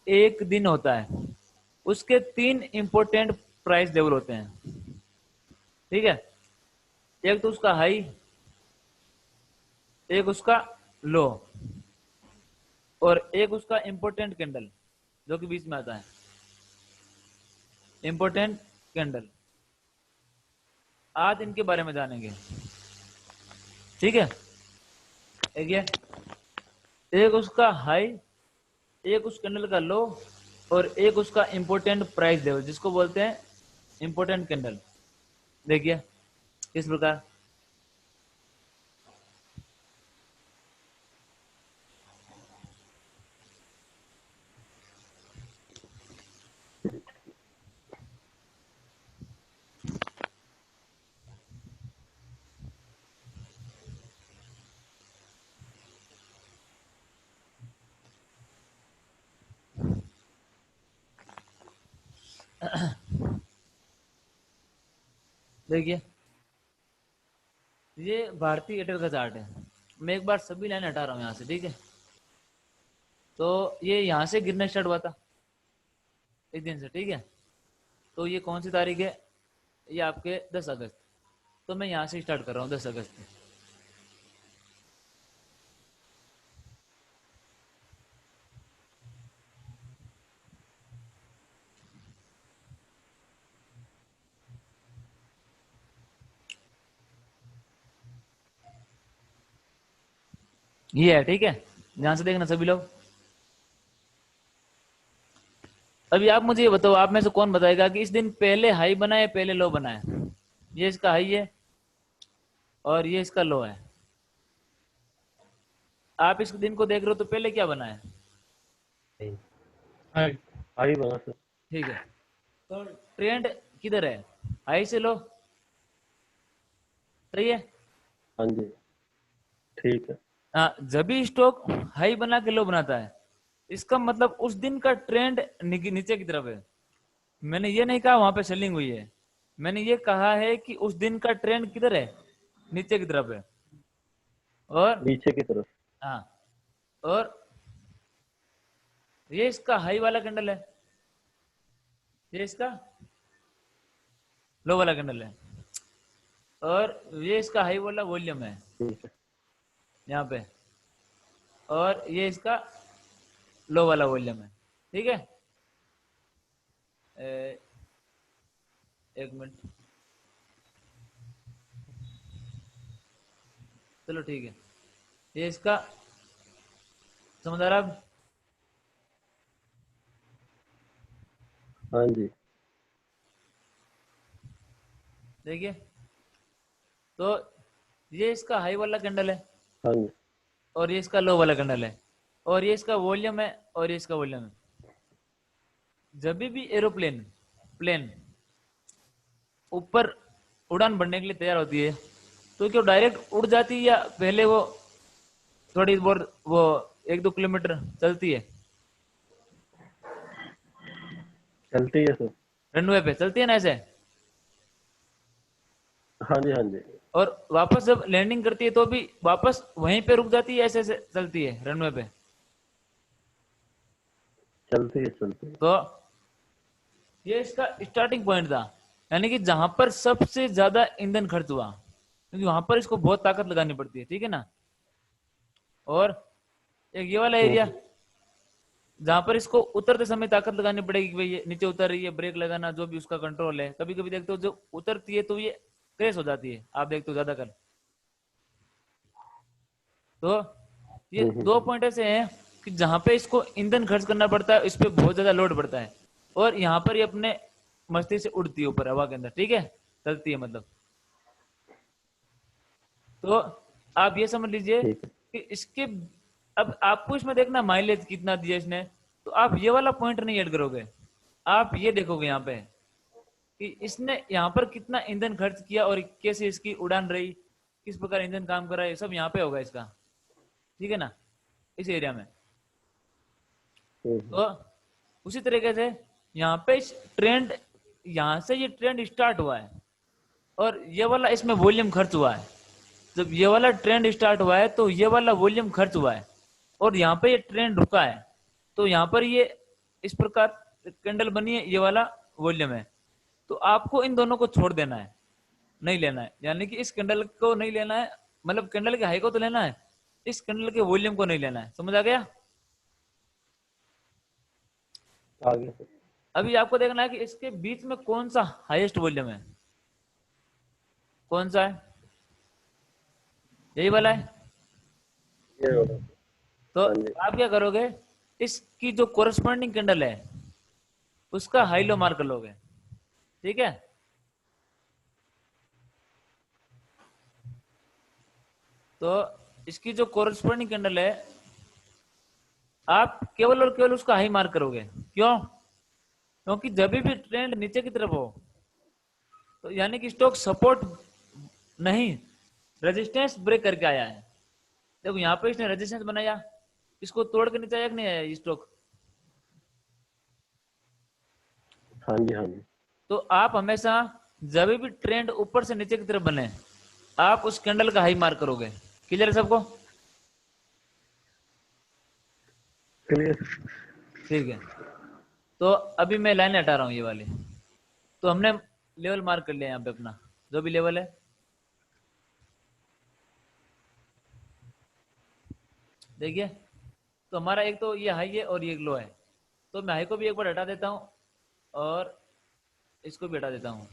एक दिन होता है, उसके 3 इंपॉर्टेंट प्राइस लेवल होते हैं, ठीक है। एक तो उसका हाई, एक उसका लो, और एक उसका इंपॉर्टेंट कैंडल जो कि बीच में आता है, इंपॉर्टेंट कैंडल। आज इनके बारे में जानेंगे, ठीक है। एक ये, एक उसका हाई, एक उस कैंडल का लो, और एक उसका इंपॉर्टेंट प्राइस लेवल जिसको बोलते हैं इंपॉर्टेंट कैंडल। देखिए किस प्रकार, देखिए ये भारतीय एयरटेल का चार्ट है। मैं एक बार सभी लाइन हटा रहा हूं यहां से, ठीक है। तो ये यहां से गिरना स्टार्ट हुआ था इस दिन से, ठीक है। तो ये कौन सी तारीख है, ये आपके 10 अगस्त। तो मैं यहां से स्टार्ट कर रहा हूँ 10 अगस्त से। ये है, ठीक है। ध्यान से देखना सभी लोग। अभी आप मुझे ये बताओ, आप में से कौन बताएगा कि इस दिन पहले हाई बना है पहले लो बना है? ये इसका हाई है और ये इसका लो है। आप इस दिन को देख रहे हो तो पहले क्या बना है?
हाई
हाई बना सर।
ठीक है। तो ट्रेंड किधर है, हाई से लो, सही है।
हाँ जी ठीक है।
हाँ, जब भी स्टॉक हाई बना के लो बनाता है, इसका मतलब उस दिन का ट्रेंड नीचे की तरफ है। मैंने ये नहीं कहा वहां पे सेलिंग हुई है, मैंने ये कहा है कि उस दिन का ट्रेंड किधर है, नीचे की तरफ है। और
नीचे की तरफ।
हाँ, और ये इसका हाई वाला कैंडल है, ये इसका लो वाला कैंडल है, और ये इसका हाई वाला वॉल्यूम है
ठीक है।
यहाँ पे, और ये इसका लो वाला वॉल्यूम है, ठीक है। एक मिनट, चलो ठीक है। ये इसका समझ आ रहा अब?
हाँ जी
देखिए, तो ये इसका हाई वाला कैंडल है
हाँ जी
और ये इसका लो वाला कैंडल है, और ये इसका वॉल्यूम है और ये इसका वॉल्यूम है। जब भी एरोप्लेन प्लेन ऊपर उड़ान भरने के लिए तैयार होती है, तो क्यों डायरेक्ट उड़ जाती है या पहले वो थोड़ी बहुत वो 1-2 किलोमीटर चलती है?
चलती है सर।
रनवे पे चलती है ना ऐसे,
हाँ जी हाँ जी।
और वापस जब लैंडिंग करती है तो भी वापस वहीं पे रुक जाती है, ऐसे ऐसे चलती है रनवे पे।
चलती है चलती है।
तो ये इसका स्टार्टिंग पॉइंट था, यानी कि जहां पर सबसे ज्यादा ईंधन खर्च हुआ, क्योंकि वहां पर इसको बहुत ताकत लगानी पड़ती है, ठीक है ना। और एक ये वाला एरिया जहां पर इसको उतरते समय ताकत लगानी पड़ेगी कि भाई ये नीचे उतर रही है, ब्रेक लगाना जो भी उसका कंट्रोल है। कभी कभी देखते हो जो उतरती है तो ये क्रैश हो जाती है, आप देखते हो ज्यादा कर। तो ये 2 पॉइंट ऐसे हैं कि जहां पे इसको ईंधन खर्च करना पड़ता है, इस पे बहुत ज्यादा लोड पड़ता है, और यहाँ पर ये अपने मस्ती से उड़ती है ऊपर हवा के अंदर, ठीक है, चलती है मतलब। तो आप ये समझ लीजिए
ठीक है।
कि इसके अब आपको इसमें देखना माइलेज कितना दिया इसने, तो आप ये वाला पॉइंट नहीं ऐड करोगे, आप ये देखोगे यहाँ पे कि इसने यहाँ पर कितना ईंधन खर्च किया और कैसे इसकी उड़ान रही, किस प्रकार इंजन काम कर रहा है, सब यहाँ पे होगा इसका, ठीक है ना, इस एरिया में। तो उसी तरीके से यहाँ पे ट्रेंड, यहाँ से ये ट्रेंड स्टार्ट हुआ है और ये वाला इसमें वॉल्यूम खर्च हुआ है। जब ये वाला ट्रेंड स्टार्ट हुआ है तो ये वाला वॉल्यूम खर्च हुआ है और यहाँ पे ये ट्रेंड रुका है, तो यहाँ पर ये इस प्रकार कैंडल बनी है, ये वाला वॉल्यूम है। तो आपको इन दोनों को छोड़ देना है, नहीं लेना है, यानी कि इस कैंडल को नहीं लेना है, मतलब कैंडल के हाई को तो लेना है, इस कैंडल के वॉल्यूम को नहीं लेना है। समझ आ गया?
आगे
अभी आपको देखना है कि इसके बीच में कौन सा हाईएस्ट वॉल्यूम है, कौन सा है, यही वाला है।
ये वाला।
तो
हाँ जी।
आप क्या करोगे, इसकी जो कोरस्पॉन्डिंग कैंडल है उसका हाई लो मार्क कर लोगे, ठीक है। तो इसकी जो कोरस्पॉन्डिंग कैंडल है आप केवल और केवल उसका हाई मार्क करोगे। क्यों? क्योंकि जब भी ट्रेंड नीचे की तरफ हो तो यानी कि स्टॉक सपोर्ट नहीं, रेजिस्टेंस ब्रेक करके आया है। देखो यहाँ पे इसने रेजिस्टेंस बनाया, इसको तोड़ के नीचे आया कि नहीं आया ये स्टॉक?
हाँ जी, हाँ जी।
तो आप हमेशा जब भी ट्रेंड ऊपर से नीचे की तरफ बने आप उस कैंडल का हाई मार्क करोगे। क्लियर है सबको?
क्लियर।
ठीक है। तो अभी मैं लाइन हटा रहा हूँ ये वाली। तो हमने लेवल मार्क कर लिया यहाँ पे अपना जो भी लेवल है। देखिए तो हमारा एक तो ये हाई है और ये लो है, तो मैं हाई को भी एक बार हटा देता हूँ और इसको भी हटा देता हूँ।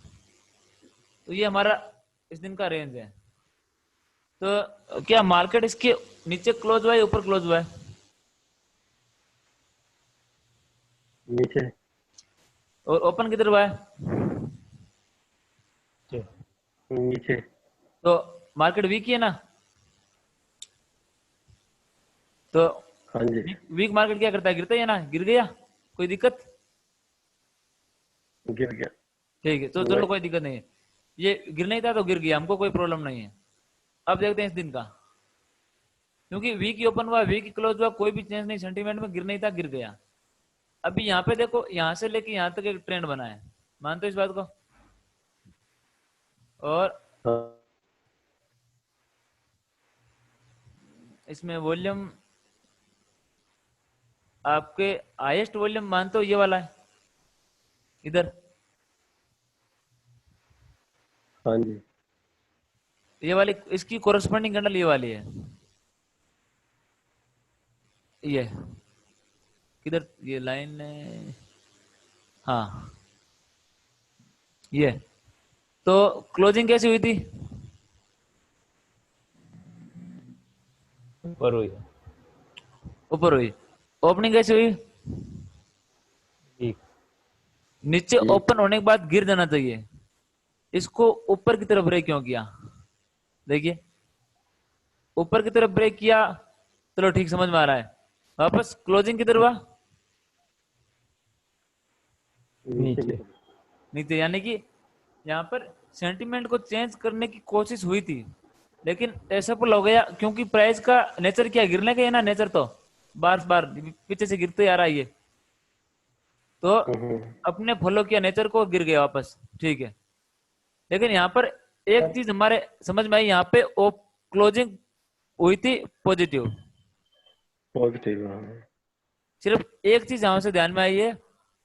तो ये हमारा इस दिन का रेंज है। तो क्या मार्केट इसके नीचे क्लोज हुआ है, ऊपर क्लोज हुआ है?
नीचे।
और ओपन किधर हुआ है?
नीचे।
तो मार्केट वीक ही है ना। तो
हाँ जी।
वीक मार्केट क्या करता है, गिरता ही है ना। गिर गया, कोई दिक्कत?
गिर गया।
ठीक है, तो चलो कोई दिक्कत नहीं है। ये गिर नहीं था तो गिर गया, हमको कोई प्रॉब्लम नहीं है। अब देखते हैं इस दिन का, क्योंकि वीक ही ओपन हुआ, वीक ही क्लोज हुआ, कोई भी चेंज नहीं सेंटीमेंट में, गिर नहीं था, गिर गया। अभी यहाँ पे देखो, यहाँ से लेके यहाँ तक एक ट्रेंड बना है, मानते हो इस बात को? और
हाँ।
इसमें वॉल्यूम आपके हाईएस्ट वॉल्यूम मानते हो ये वाला है इधर,
हाँ जी।
ये वाली इसकी कोरस्पॉन्डिंग कैंडल ये वाली है। ये किधर ये लाइन है, हाँ ये। तो क्लोजिंग कैसी हुई थी?
ऊपर हुई,
ऊपर हुई। ओपनिंग कैसी हुई?
ठीक।
नीचे ओपन होने के बाद गिर जाना चाहिए, इसको ऊपर की तरफ ब्रेक क्यों किया? देखिए ऊपर की तरफ ब्रेक किया, चलो ठीक, समझ में आ रहा है। वापस क्लोजिंग किधर हुआ?
नीचे।
नीचे, यानी कि यहाँ पर सेंटीमेंट को चेंज करने की कोशिश हुई थी लेकिन असफल हो गया, क्योंकि प्राइस का नेचर क्या, गिरने का है ना नेचर, तो बार बार पीछे से गिरते आ रहा है ये, तो अपने फॉलो किया नेचर को, गिर गया वापस, ठीक है। लेकिन यहाँ पर एक चीज हमारे समझ में आई, यहाँ पे क्लोजिंग हुई थी पॉजिटिव।
पॉजिटिव।
सिर्फ एक चीज यहाँ से ध्यान में आई है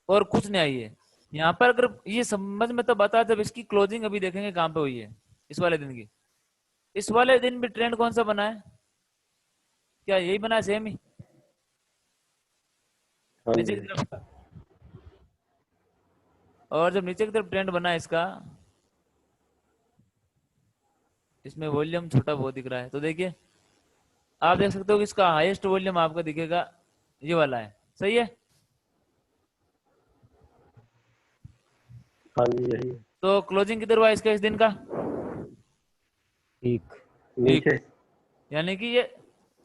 और कुछ नहीं आई है। यहाँ पर अगर ये समझ में तो बता, जब इसकी क्लोजिंग अभी देखेंगे कहाँ पे हुई है, इस वाले दिन की। इस वाले दिन भी ट्रेंड कौन सा बना है, क्या यही बना है सेम ही
हाँ
नीचे
जी।
की तरफ? और जब नीचे की तरफ ट्रेंड बना है इसका, इसमें वॉल्यूम छोटा बहुत दिख रहा है, तो देखिए आप देख सकते हो कि इसका हाईएस्ट वॉल्यूम आपको दिखेगा ये वाला है, सही है।
हाँ जी, यही है।
तो क्लोजिंग किधर हुआ इसका इस दिन का?
ठीक।
नीचे।
यानी कि ये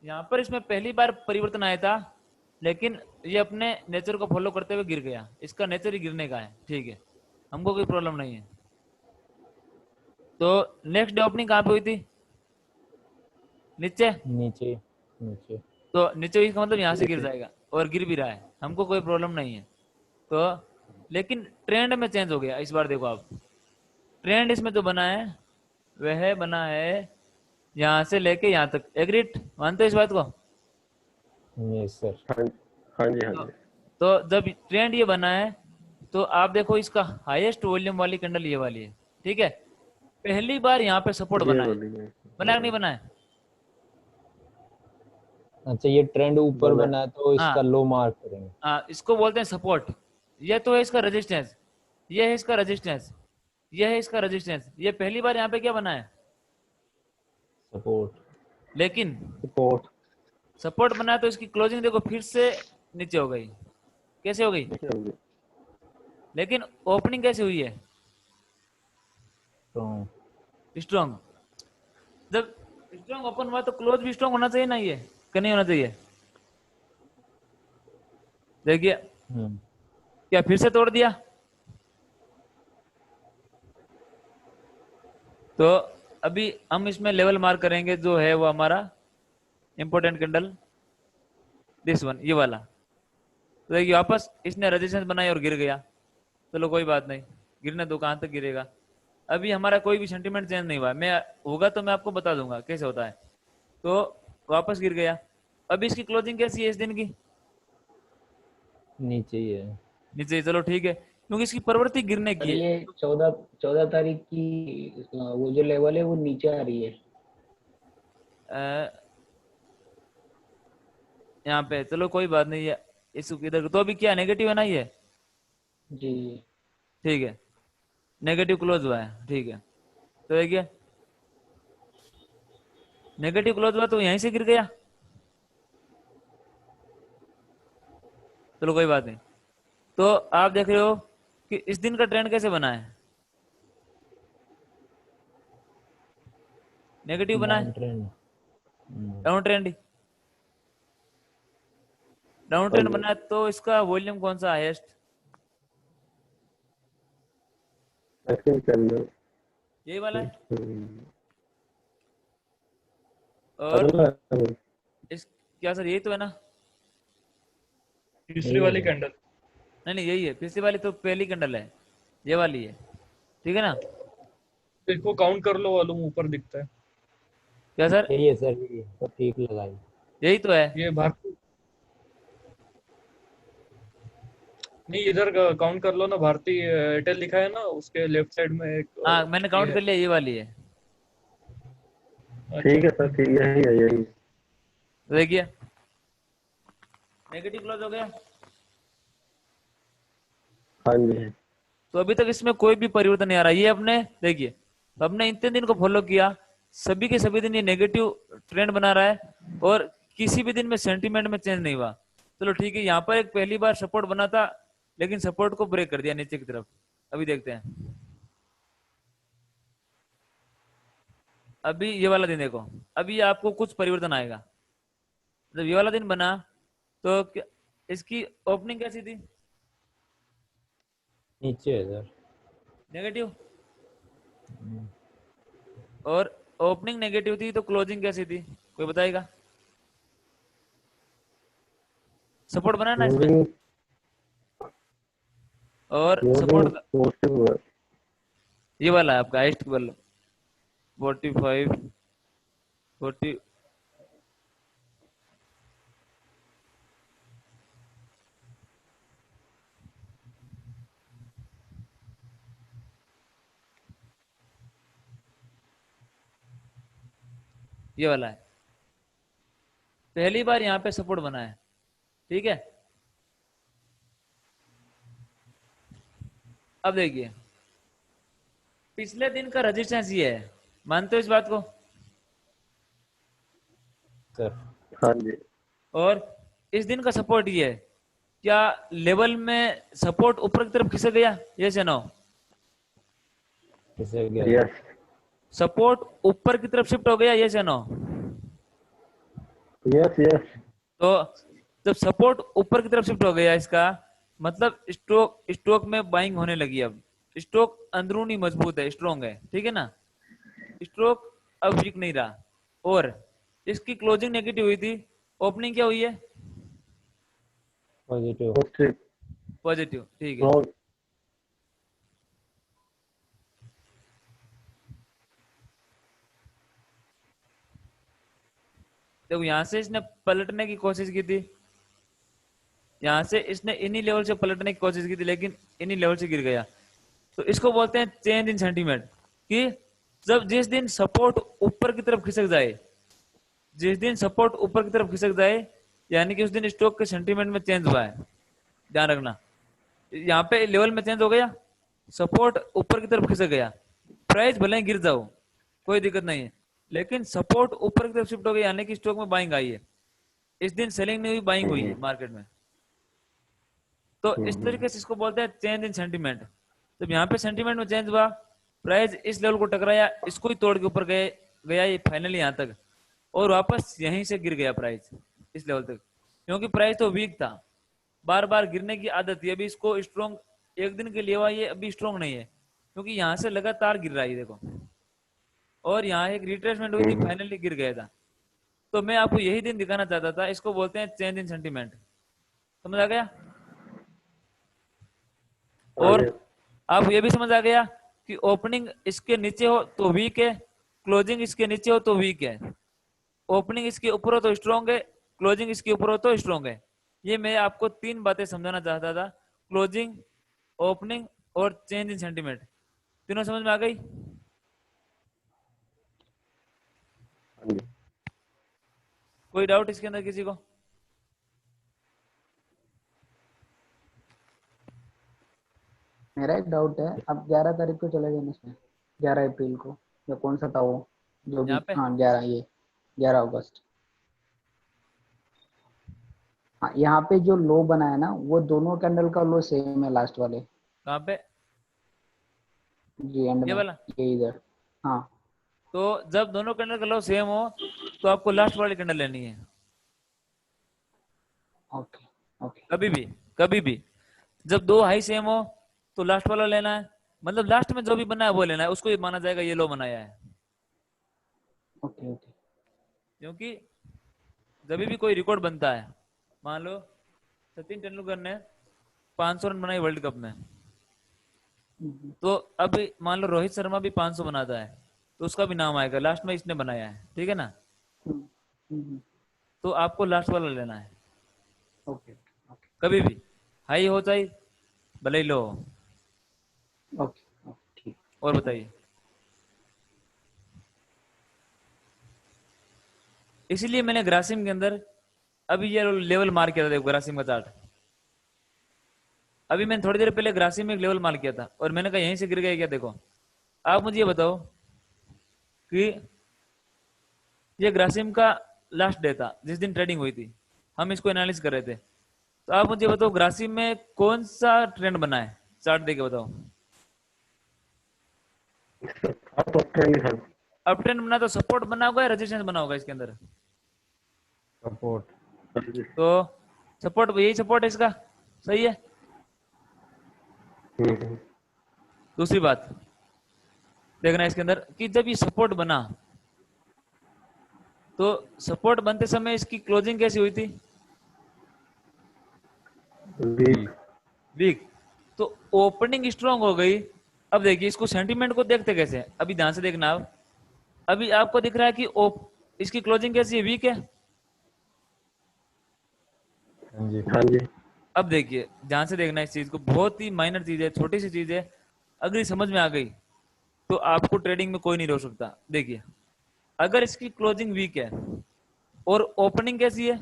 यहाँ पर इसमें पहली बार परिवर्तन आया था, लेकिन ये अपने नेचर को फॉलो करते हुए गिर गया। इसका नेचर ही गिरने का है, ठीक है, हमको कोई प्रॉब्लम नहीं है। तो नेक्स्ट डे ओपनिंग कहाँ पे हुई थी? नीचे।
नीचे। नीचे।
तो नीचे हुई, इसका मतलब यहाँ से गिर जाएगा और गिर भी रहा है। हमको कोई प्रॉब्लम नहीं है। तो लेकिन ट्रेंड में चेंज हो गया इस बार। देखो आप, ट्रेंड इसमें जो बना है वह बना है यहाँ से लेके यहाँ तक। एग्रीड, मानते हो इस बात को?
Yes sir.
हाँ हाँ जी हाँ
तो,
जी।
तो जब ट्रेंड ये बना है तो आप देखो इसका हाईएस्ट वॉल्यूम वाली कैंडल ये वाली है, ठीक है। पहली बार यहाँ पे सपोर्ट
ये
बना है,
वाली है।
बना कि नहीं बना है?
अच्छा, ये ट्रेंड ऊपर
बना।
बना है तो इसका
हाँ
लो मार्क करेंगे।
हाँ, इसको बोलते हैं सपोर्ट। ये तो है इसका रेजिस्टेंस, ये है इसका रेजिस्टेंस, ये है इसका रेजिस्टेंस। ये पहली बार यहाँ पे क्या बना है?
सपोर्ट।
लेकिन
सपोर्ट
सपोर्ट बना है तो इसकी क्लोजिंग देखो फिर से नीचे हो गई। कैसे हो गई?
होगी।
लेकिन ओपनिंग कैसे हुई है?
तो
स्ट्रॉन्ग। जब स्ट्रॉन्ग ओपन हुआ तो क्लोज भी स्ट्रॉन्ग होना चाहिए ना, ये कि नहीं होना चाहिए? देखिए क्या फिर से तोड़ दिया। तो अभी हम इसमें लेवल मार्क करेंगे, जो है वो हमारा इंपॉर्टेंट कैंडल, दिस वन, ये वाला। तो देखिए वापस इसने रेजिस्टेंस बनाई और गिर गया। चलो कोई बात नहीं, गिरने दो, कहां तक गिरेगा। अभी हमारा कोई भी सेंटीमेंट चेंज नहीं हुआ। मैं होगा तो मैं आपको बता दूंगा कैसे होता है। तो वापस गिर गया। अभी इसकी क्लोजिंग कैसी है इस दिन की?
नीचे ही है।
नीचे। चलो ठीक है, क्योंकि इसकी प्रवृत्ति गिरने
और
की है।
ये 14 तारीख की वो जो लेवल है वो नीचे आ रही है।
यहाँ पे चलो कोई बात नहीं है। इस इधर तो अभी क्या नेगेटिव है ना ये?
जी
ठीक है, नेगेटिव क्लोज हुआ है, ठीक है। तो देखिए नेगेटिव क्लोज हुआ तो यहीं से गिर गया। चलो कोई बात नहीं। तो आप देख रहे हो कि इस दिन का ट्रेंड कैसे बना है? नेगेटिव बना है,
down trend.
Down trend. Down trend बना है तो इसका वॉल्यूम कौन सा हाईएस्ट?
Action candle.
यही वाला है। और
अगला
इस क्या सर, यही तो है ना?
तीसरी वाली कैंडल।
नहीं नहीं, यही है। पिछली वाली तो पहली कैंडल है, ये वाली है, ठीक है ना?
देखो काउंट कर लो, वॉल्यूम ऊपर दिखता है।
क्या सर?
यही है सर, यही है। तो ठीक लगाई।
यही तो है।
ये भारती, नहीं इधर काउंट कर लो ना। भारती एयरटेल लिखा है ना, उसके लेफ्ट साइड में एक
हाँ मैंने
ये
काउंट
है।
कर लिया, ये वाली है।
ठीक है
अच्छा,
सर, ठीक, यही है यही।
तो देखिए नेगेटिव क्लोज हो गया।
हाँ जी।
तो अभी तक इसमें कोई भी परिवर्तन नहीं आ रहा। ये अपने देखिए, हमने इतने दिन को फॉलो किया, सभी के सभी दिन ये नेगेटिव ट्रेंड बना रहा है और किसी भी दिन में सेंटीमेंट में चेंज नहीं हुआ। चलो ठीक है, यहाँ पर एक पहली बार सपोर्ट बना था, लेकिन सपोर्ट को ब्रेक कर दिया नीचे की तरफ। अभी देखते हैं, अभी ये वाला दिन देखो, अभी आपको कुछ परिवर्तन आएगा। जब ये वाला दिन बना तो इसकी ओपनिंग कैसी थी?
नीचे है सर।
नेगेटिव। और ओपनिंग नेगेटिव थी तो क्लोजिंग कैसी थी, कोई बताएगा? सपोर्ट बना ना इसमें,
मूविंग
और
मूविंग
सपोर्ट
पॉजिटिव है।
ये वाला है आपका हाइस्ट वाला 45 40। ये वाला है, पहली बार यहाँ पे सपोर्ट बना है, ठीक है। अब देखिए पिछले दिन का रेजिस्टेंस ये है, मानते हो इस बात को?
सर
हाँ जी।
और इस दिन का सपोर्ट ये है। क्या लेवल में सपोर्ट ऊपर की तरफ खिसक गया? यस या नो?
किसे गया?
यस
सपोर्ट ऊपर की तरफ शिफ्ट हो गया, यस या नो?
Yes yes.
तो जब सपोर्ट ऊपर की तरफ शिफ्ट हो गया, इसका मतलब स्टॉक में बाइंग होने लगी। अब स्टॉक अंदरूनी मजबूत है, स्ट्रॉन्ग है, ठीक है ना? स्टॉक अब वीक नहीं रहा। और इसकी क्लोजिंग नेगेटिव हुई थी, ओपनिंग क्या हुई है?
पॉजिटिव।
पॉजिटिव।
पॉजिटिव, ठीक है।
रॉन्ग।
देखो यहाँ से इसने पलटने की कोशिश की थी, यहाँ से इसने इन्हीं लेवल से पलटने की कोशिश की थी, लेकिन इन्हीं लेवल से गिर गया। तो इसको बोलते हैं चेंज इन सेंटीमेंट, कि जब जिस दिन सपोर्ट ऊपर की तरफ खिसक जाए, जिस दिन सपोर्ट ऊपर की तरफ खिसक जाए, यानी कि उस दिन स्टॉक के सेंटीमेंट में चेंज हुआ है। ध्यान रखना, यहाँ पे लेवल में चेंज हो गया, सपोर्ट ऊपर की तरफ खिसक गया, प्राइस भले ही गिर जाओ कोई दिक्कत नहीं है, लेकिन सपोर्ट ऊपर की तरफ शिफ्ट हो गया, यानी कि स्टॉक में बाइंग आई है। इस दिन सेलिंग नहीं हुई, बाइंग हुई है मार्केट में। तो इस तरीके से इसको बोलते हैं चेंज इन सेंटीमेंट। जब यहाँ पे सेंटीमेंट में चेंज हुआ, प्राइस इस लेवल को टकराया, इसको ही तोड़ के ऊपर गया ये फाइनली यहाँ तक, और वापस यहीं से गिर गया प्राइस इस लेवल तक, क्योंकि प्राइस तो वीक था, बार बार गिरने की आदत थी। अभी इसको स्ट्रॉन्ग एक दिन के लिए हुआ, ये अभी स्ट्रॉन्ग नहीं है, क्योंकि यहाँ से लगातार गिर रहा है देखो, और यहाँ एक रिट्रेसमेंट हुई थी, फाइनली गिर गया था। तो मैं आपको यही दिन दिखाना चाहता था, इसको बोलते हैं चेंज इन सेंटीमेंट। समझ आ गया? और आप ये भी समझ आ गया कि ओपनिंग इसके नीचे हो तो वीक है, क्लोजिंग इसके नीचे हो तो वीक है, ओपनिंग इसके ऊपर हो तो स्ट्रॉन्ग है, क्लोजिंग इसके ऊपर हो तो स्ट्रॉन्ग है। ये मैं आपको तीन बातें समझाना चाहता था, क्लोजिंग, ओपनिंग और चेंज इन सेंटीमेंट। तीनों समझ में आ गई? कोई डाउट इसके अंदर किसी को?
मेरा एक डाउट है, अब 11 तारीख को चले गए ना इसमें, 11 अप्रैल को, या कौन सा था वो जो भी,
यहाँ पे
हाँ 11, ये 11 अगस्त। हाँ, यहाँ पे जो लो बना है ना, वो दोनों कैंडल का लो सेम है, लास्ट वाले
कहाँ पे?
जी एंड
ये
में,
वाला?
ये इधर। हाँ
तो जब दोनों कैंडल का लो सेम हो तो आपको लास्ट वाली कैंडल लेनी है,
ओके ओके।
कभी भी, कभी भी। जब दो हाई सेम हो तो लास्ट वाला लेना है, मतलब लास्ट में जो भी बना है वो लेना है, उसको ही माना जाएगा ये लो बनाया है।
Okay okay.
क्योंकि जब भी कोई रिकॉर्ड बनता है, मान लो सचिन तेंदुलकर ने 500 रन बनाई वर्ल्ड कप में, तो अब मान लो रोहित शर्मा भी 500 बनाता है, तो उसका भी नाम आएगा, लास्ट में इसने बनाया है, ठीक है ना? तो आपको लास्ट वाला लेना है
ओके ओके
कभी भी, हाई हो चाहे भले ही लो हो।
ओके ठीक।
और बताइए, इसीलिए मैंने ग्रासिम के अंदर अभी ये लेवल मार किया था। देखो ग्रासिम का चार्ट, अभी मैंने थोड़ी देर पहले ग्रासिम में एक लेवल मार किया था, और मैंने कहा यहीं से गिर गया क्या। देखो आप मुझे ये बताओ कि ये ग्रासिम का लास्ट डे था जिस दिन ट्रेडिंग हुई थी, हम इसको एनालिसिस कर रहे थे, तो आप मुझे बताओ ग्रासिम में कौन सा ट्रेंड बना है, चार्ट देके बताओ। अप ट्रेंड बना तो सपोर्ट बना होगा या रेजिस्टेंस बना होगा इसके अंदर?
सपोर्ट।
तो सपोर्ट, यही सपोर्ट है इसका, सही है। दूसरी बात देखना इसके अंदर कि जब ये सपोर्ट बना, तो सपोर्ट बनते समय इसकी क्लोजिंग कैसी हुई थी? वीक। तो ओपनिंग स्ट्रांग हो गई। अब देखिए इसको सेंटीमेंट को देखते कैसे, अभी ध्यान से देखना आप, अभी आपको दिख रहा है कि इसकी क्लोजिंग कैसी है, वीक है।
हाँ जी।
हाँ जी।
अब देखिए ध्यान से देखना इस चीज को, बहुत ही माइनर चीज है, छोटी सी चीज है, अगर ये समझ में आ गई तो आपको ट्रेडिंग में कोई नहीं रोक सकता। देखिए अगर इसकी क्लोजिंग वीक है और ओपनिंग कैसी है,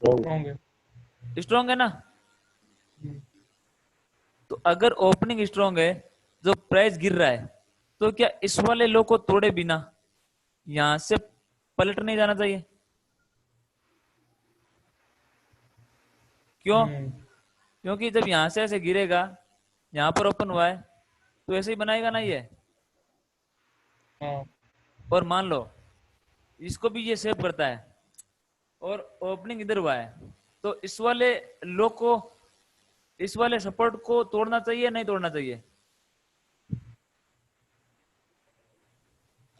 स्ट्रॉन्ग है।
स्ट्रांग है ना, तो अगर ओपनिंग स्ट्रांग है, जो प्राइस गिर रहा है, तो क्या इस वाले लो को तोड़े बिना यहां से पलट नहीं जाना चाहिए? क्यों? क्योंकि जब यहां से ऐसे गिरेगा, यहां पर ओपन हुआ है, तो ऐसे ही बनाएगा ना ये।
हाँ।
और मान लो इसको भी ये सेव करता है और ओपनिंग इधर हुआ है, तो इस वाले लो को, इस वाले सपोर्ट को तोड़ना चाहिए नहीं तोड़ना चाहिए?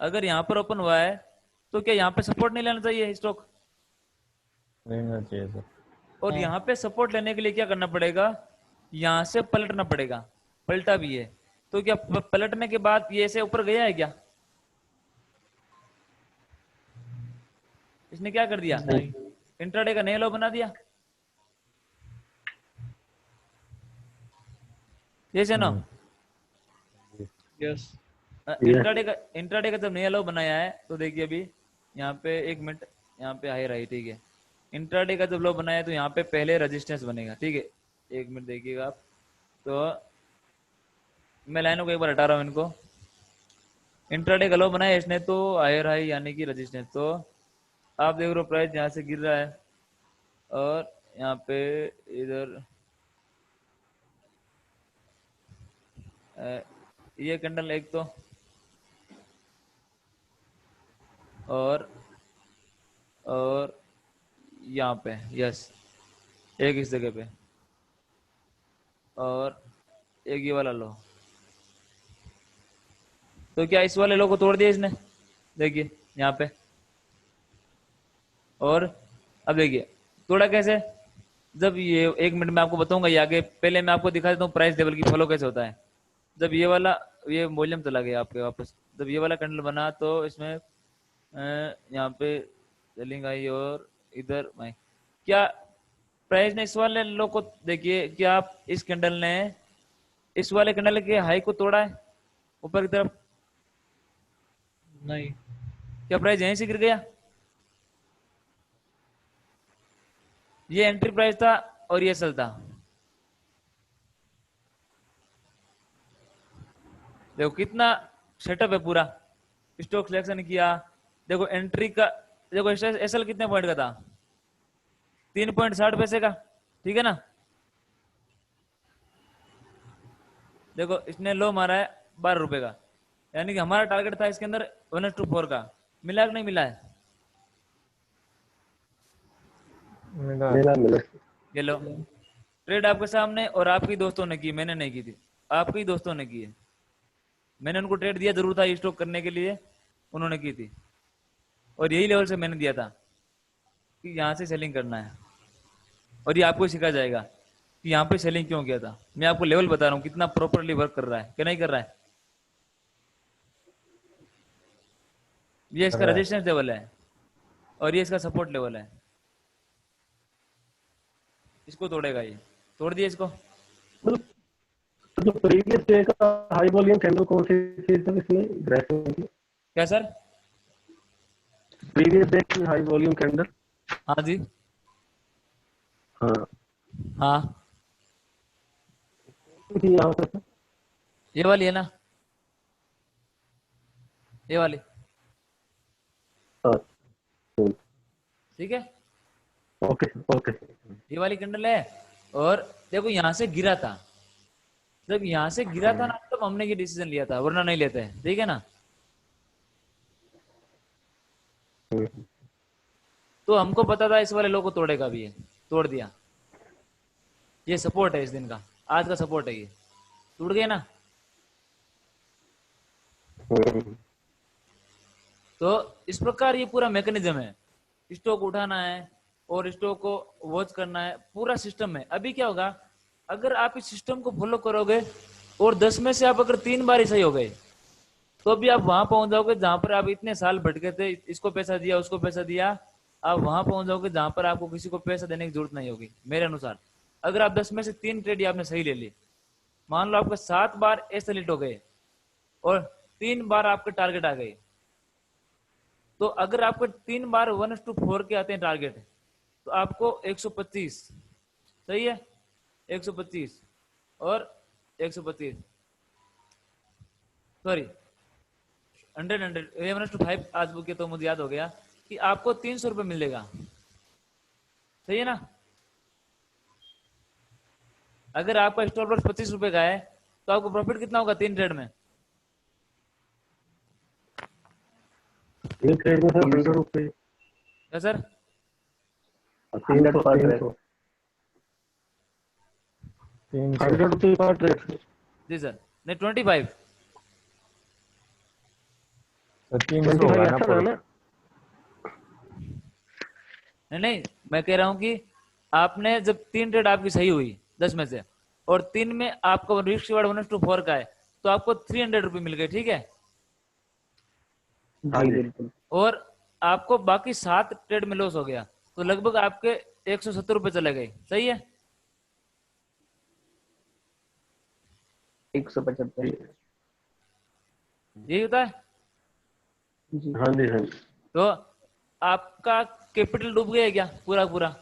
अगर यहां पर ओपन हुआ है तो क्या यहां पे सपोर्ट नहीं लेना चाहिए स्टॉक?
लेना चाहिए सर।
और यहाँ पे सपोर्ट लेने के लिए क्या करना पड़ेगा, यहाँ से पलटना पड़ेगा, पलटा भी है तो क्या पलटने के बाद ये ऐसे ऊपर गया है क्या, इसने क्या कर दिया,
नहीं।
इंट्राडे का नया लो बना दिया, यस है ना।
यस।
इंट्राडे का जब नया लो बनाया है तो देखिए अभी यहाँ पे 1 मिनट, यहाँ पे हायर आई, ठीक है। इंट्राडे का जब लो बनाया है तो यहाँ पे पहले रेजिस्टेंस बनेगा, ठीक है। 1 मिनट देखिएगा आप, तो मैं लाइनों को एक बार हटा रहा हूँ इनको। इंट्राडे का लो बनाया इसने तो हायर हाई यानी कि रेजिस्टेंस, तो आप देख रहे हो प्राइस यहाँ से गिर रहा है और यहाँ पे इधर ये कैंडल एक तो, और यहाँ पे यस एक इस जगह पे, और एक ये वाला लो, तो क्या इस वाले लो को तोड़ दिया इसने, देखिए यहाँ पे। और अब देखिए तोड़ा कैसे, जब ये 1 मिनट में आपको बताऊंगा ये आगे, पहले मैं आपको दिखा देता हूँ प्राइस लेवल की फॉलो कैसे होता है। जब ये वाला ये वॉल्यूम चला गया आपके वापस, जब ये वाला कैंडल बना तो इसमें यहाँ पे सेलिंग आई और इधर मैं क्या प्राइस ने इस वाले लो को देखिए, क्या आप इस कैंडल ने इस वाले कैंडल के हाई को तोड़ा है ऊपर की तरफ,
नहीं।
क्या प्राइस यहीं से गिर गया, ये एंट्री प्राइस था और ये सेल था, देखो कितना सेटअप है पूरा, स्टॉक सिलेक्शन किया, देखो एंट्री का, देखो एसएल कितने पॉइंट का था, 3.60 पैसे का, ठीक है ना। देखो इसने लो मारा है 12 रुपए का, यानी कि हमारा टारगेट था इसके अंदर 1:4 का, मिला कि नहीं मिला है,
मिला मिला।
ये लो ट्रेड आपके सामने, और आपकी दोस्तों ने की, मैंने नहीं की थी, आपकी दोस्तों ने की है, मैंने उनको ट्रेड दिया जरूर था स्टॉक करने के लिए, उन्होंने की थी, और यही लेवल से मैंने दिया था कि यहाँ से सेलिंग करना है, और ये आपको सिखाया जाएगा कि यहाँ पे सेलिंग क्यों किया था। मैं आपको लेवल बता रहा हूँ कितना प्रॉपरली वर्क कर रहा है कि नहीं कर रहा है। ये इसका रेजिस्टेंस लेवल है और ये इसका सपोर्ट लेवल है, इसको तोड़ेगा, ये तोड़ दिया इसको।
तो जो प्रीवियस डे का हाई वॉल्यूम कैंडल कौन सी चीज है इसमें ग्राफ में?
क्या सर?
प्रीवियस डे की हाई वॉल्यूम कैंडल।
हाँ जी,
हाँ
हाँ
यहाँ पे
ये वाली है ना, ये वाली,
हाँ
ठीक है,
ओके ओके।
ये वाली कैंडल है। और देखो यहाँ से गिरा था, जब यहाँ से गिरा था ना तब हमने ये डिसीजन लिया था, वरना नहीं लेते हैं, ठीक है ना। तो हमको पता था इस वाले लो को तोड़ेगा भी, है तोड़ दिया, ये सपोर्ट है इस दिन का, आज का सपोर्ट है, ये टूट गया ना। तो इस प्रकार ये पूरा मैकेनिज्म है, स्टॉक उठाना है और स्टॉक को वॉच करना है, पूरा सिस्टम है। अभी क्या होगा, अगर आप इस सिस्टम को फॉलो करोगे और 10 में से आप अगर 3 बार ही सही हो गए तो भी आप वहां पहुंच जाओगे जहां पर आप इतने साल भटके थे, इसको पैसा दिया उसको पैसा दिया, आप वहां पहुंच जाओगे जहां पर आपको किसी को पैसा देने की जरूरत नहीं होगी मेरे अनुसार। अगर आप 10 में से 3 ट्रेड आपने सही ले ली, मान लो आपके 7 बार ऐसे लिट हो गए और 3 बार आपके टारगेट आ गए, तो अगर आपके 3 बार 1:4 के आते हैं टारगेट, तो आपको 125, सही है, 125 और 125 सॉरी 100 ये 1:5 आज बुक के, तो मुझे याद हो गया कि आपको 300 रुपये मिलेगा, सही है ना। अगर आपका स्टॉप लॉस 25 रुपए का है तो आपको प्रॉफिट कितना होगा 3 ट्रेड में?
एक ट्रेड में सर 100 रुपये।
क्या सर?
100 रुपये पर ट्रेड।
जी सर, नहीं 25,
तो 300 होगा ना
अच्छा था ना?
नहीं मैं कह रहा हूं कि आपने जब 3 ट्रेड आपकी सही हुई 10 में से, और 3 में आपका रिस्क रिवार्ड 1:4 का है, तो आपको 300 रुपये मिल गए, ठीक है।
हाँ
जी
जी।
बिल्कुल।
और आपको बाकी 7 ट्रेड में लॉस हो गया, तो लगभग आपके 170 रुपये चले गए, सही है।
175।
यही होता है।
जी
हाँ जी, हाँ जी।
तो आपका कैपिटल डूब गया है क्या पूरा पूरा?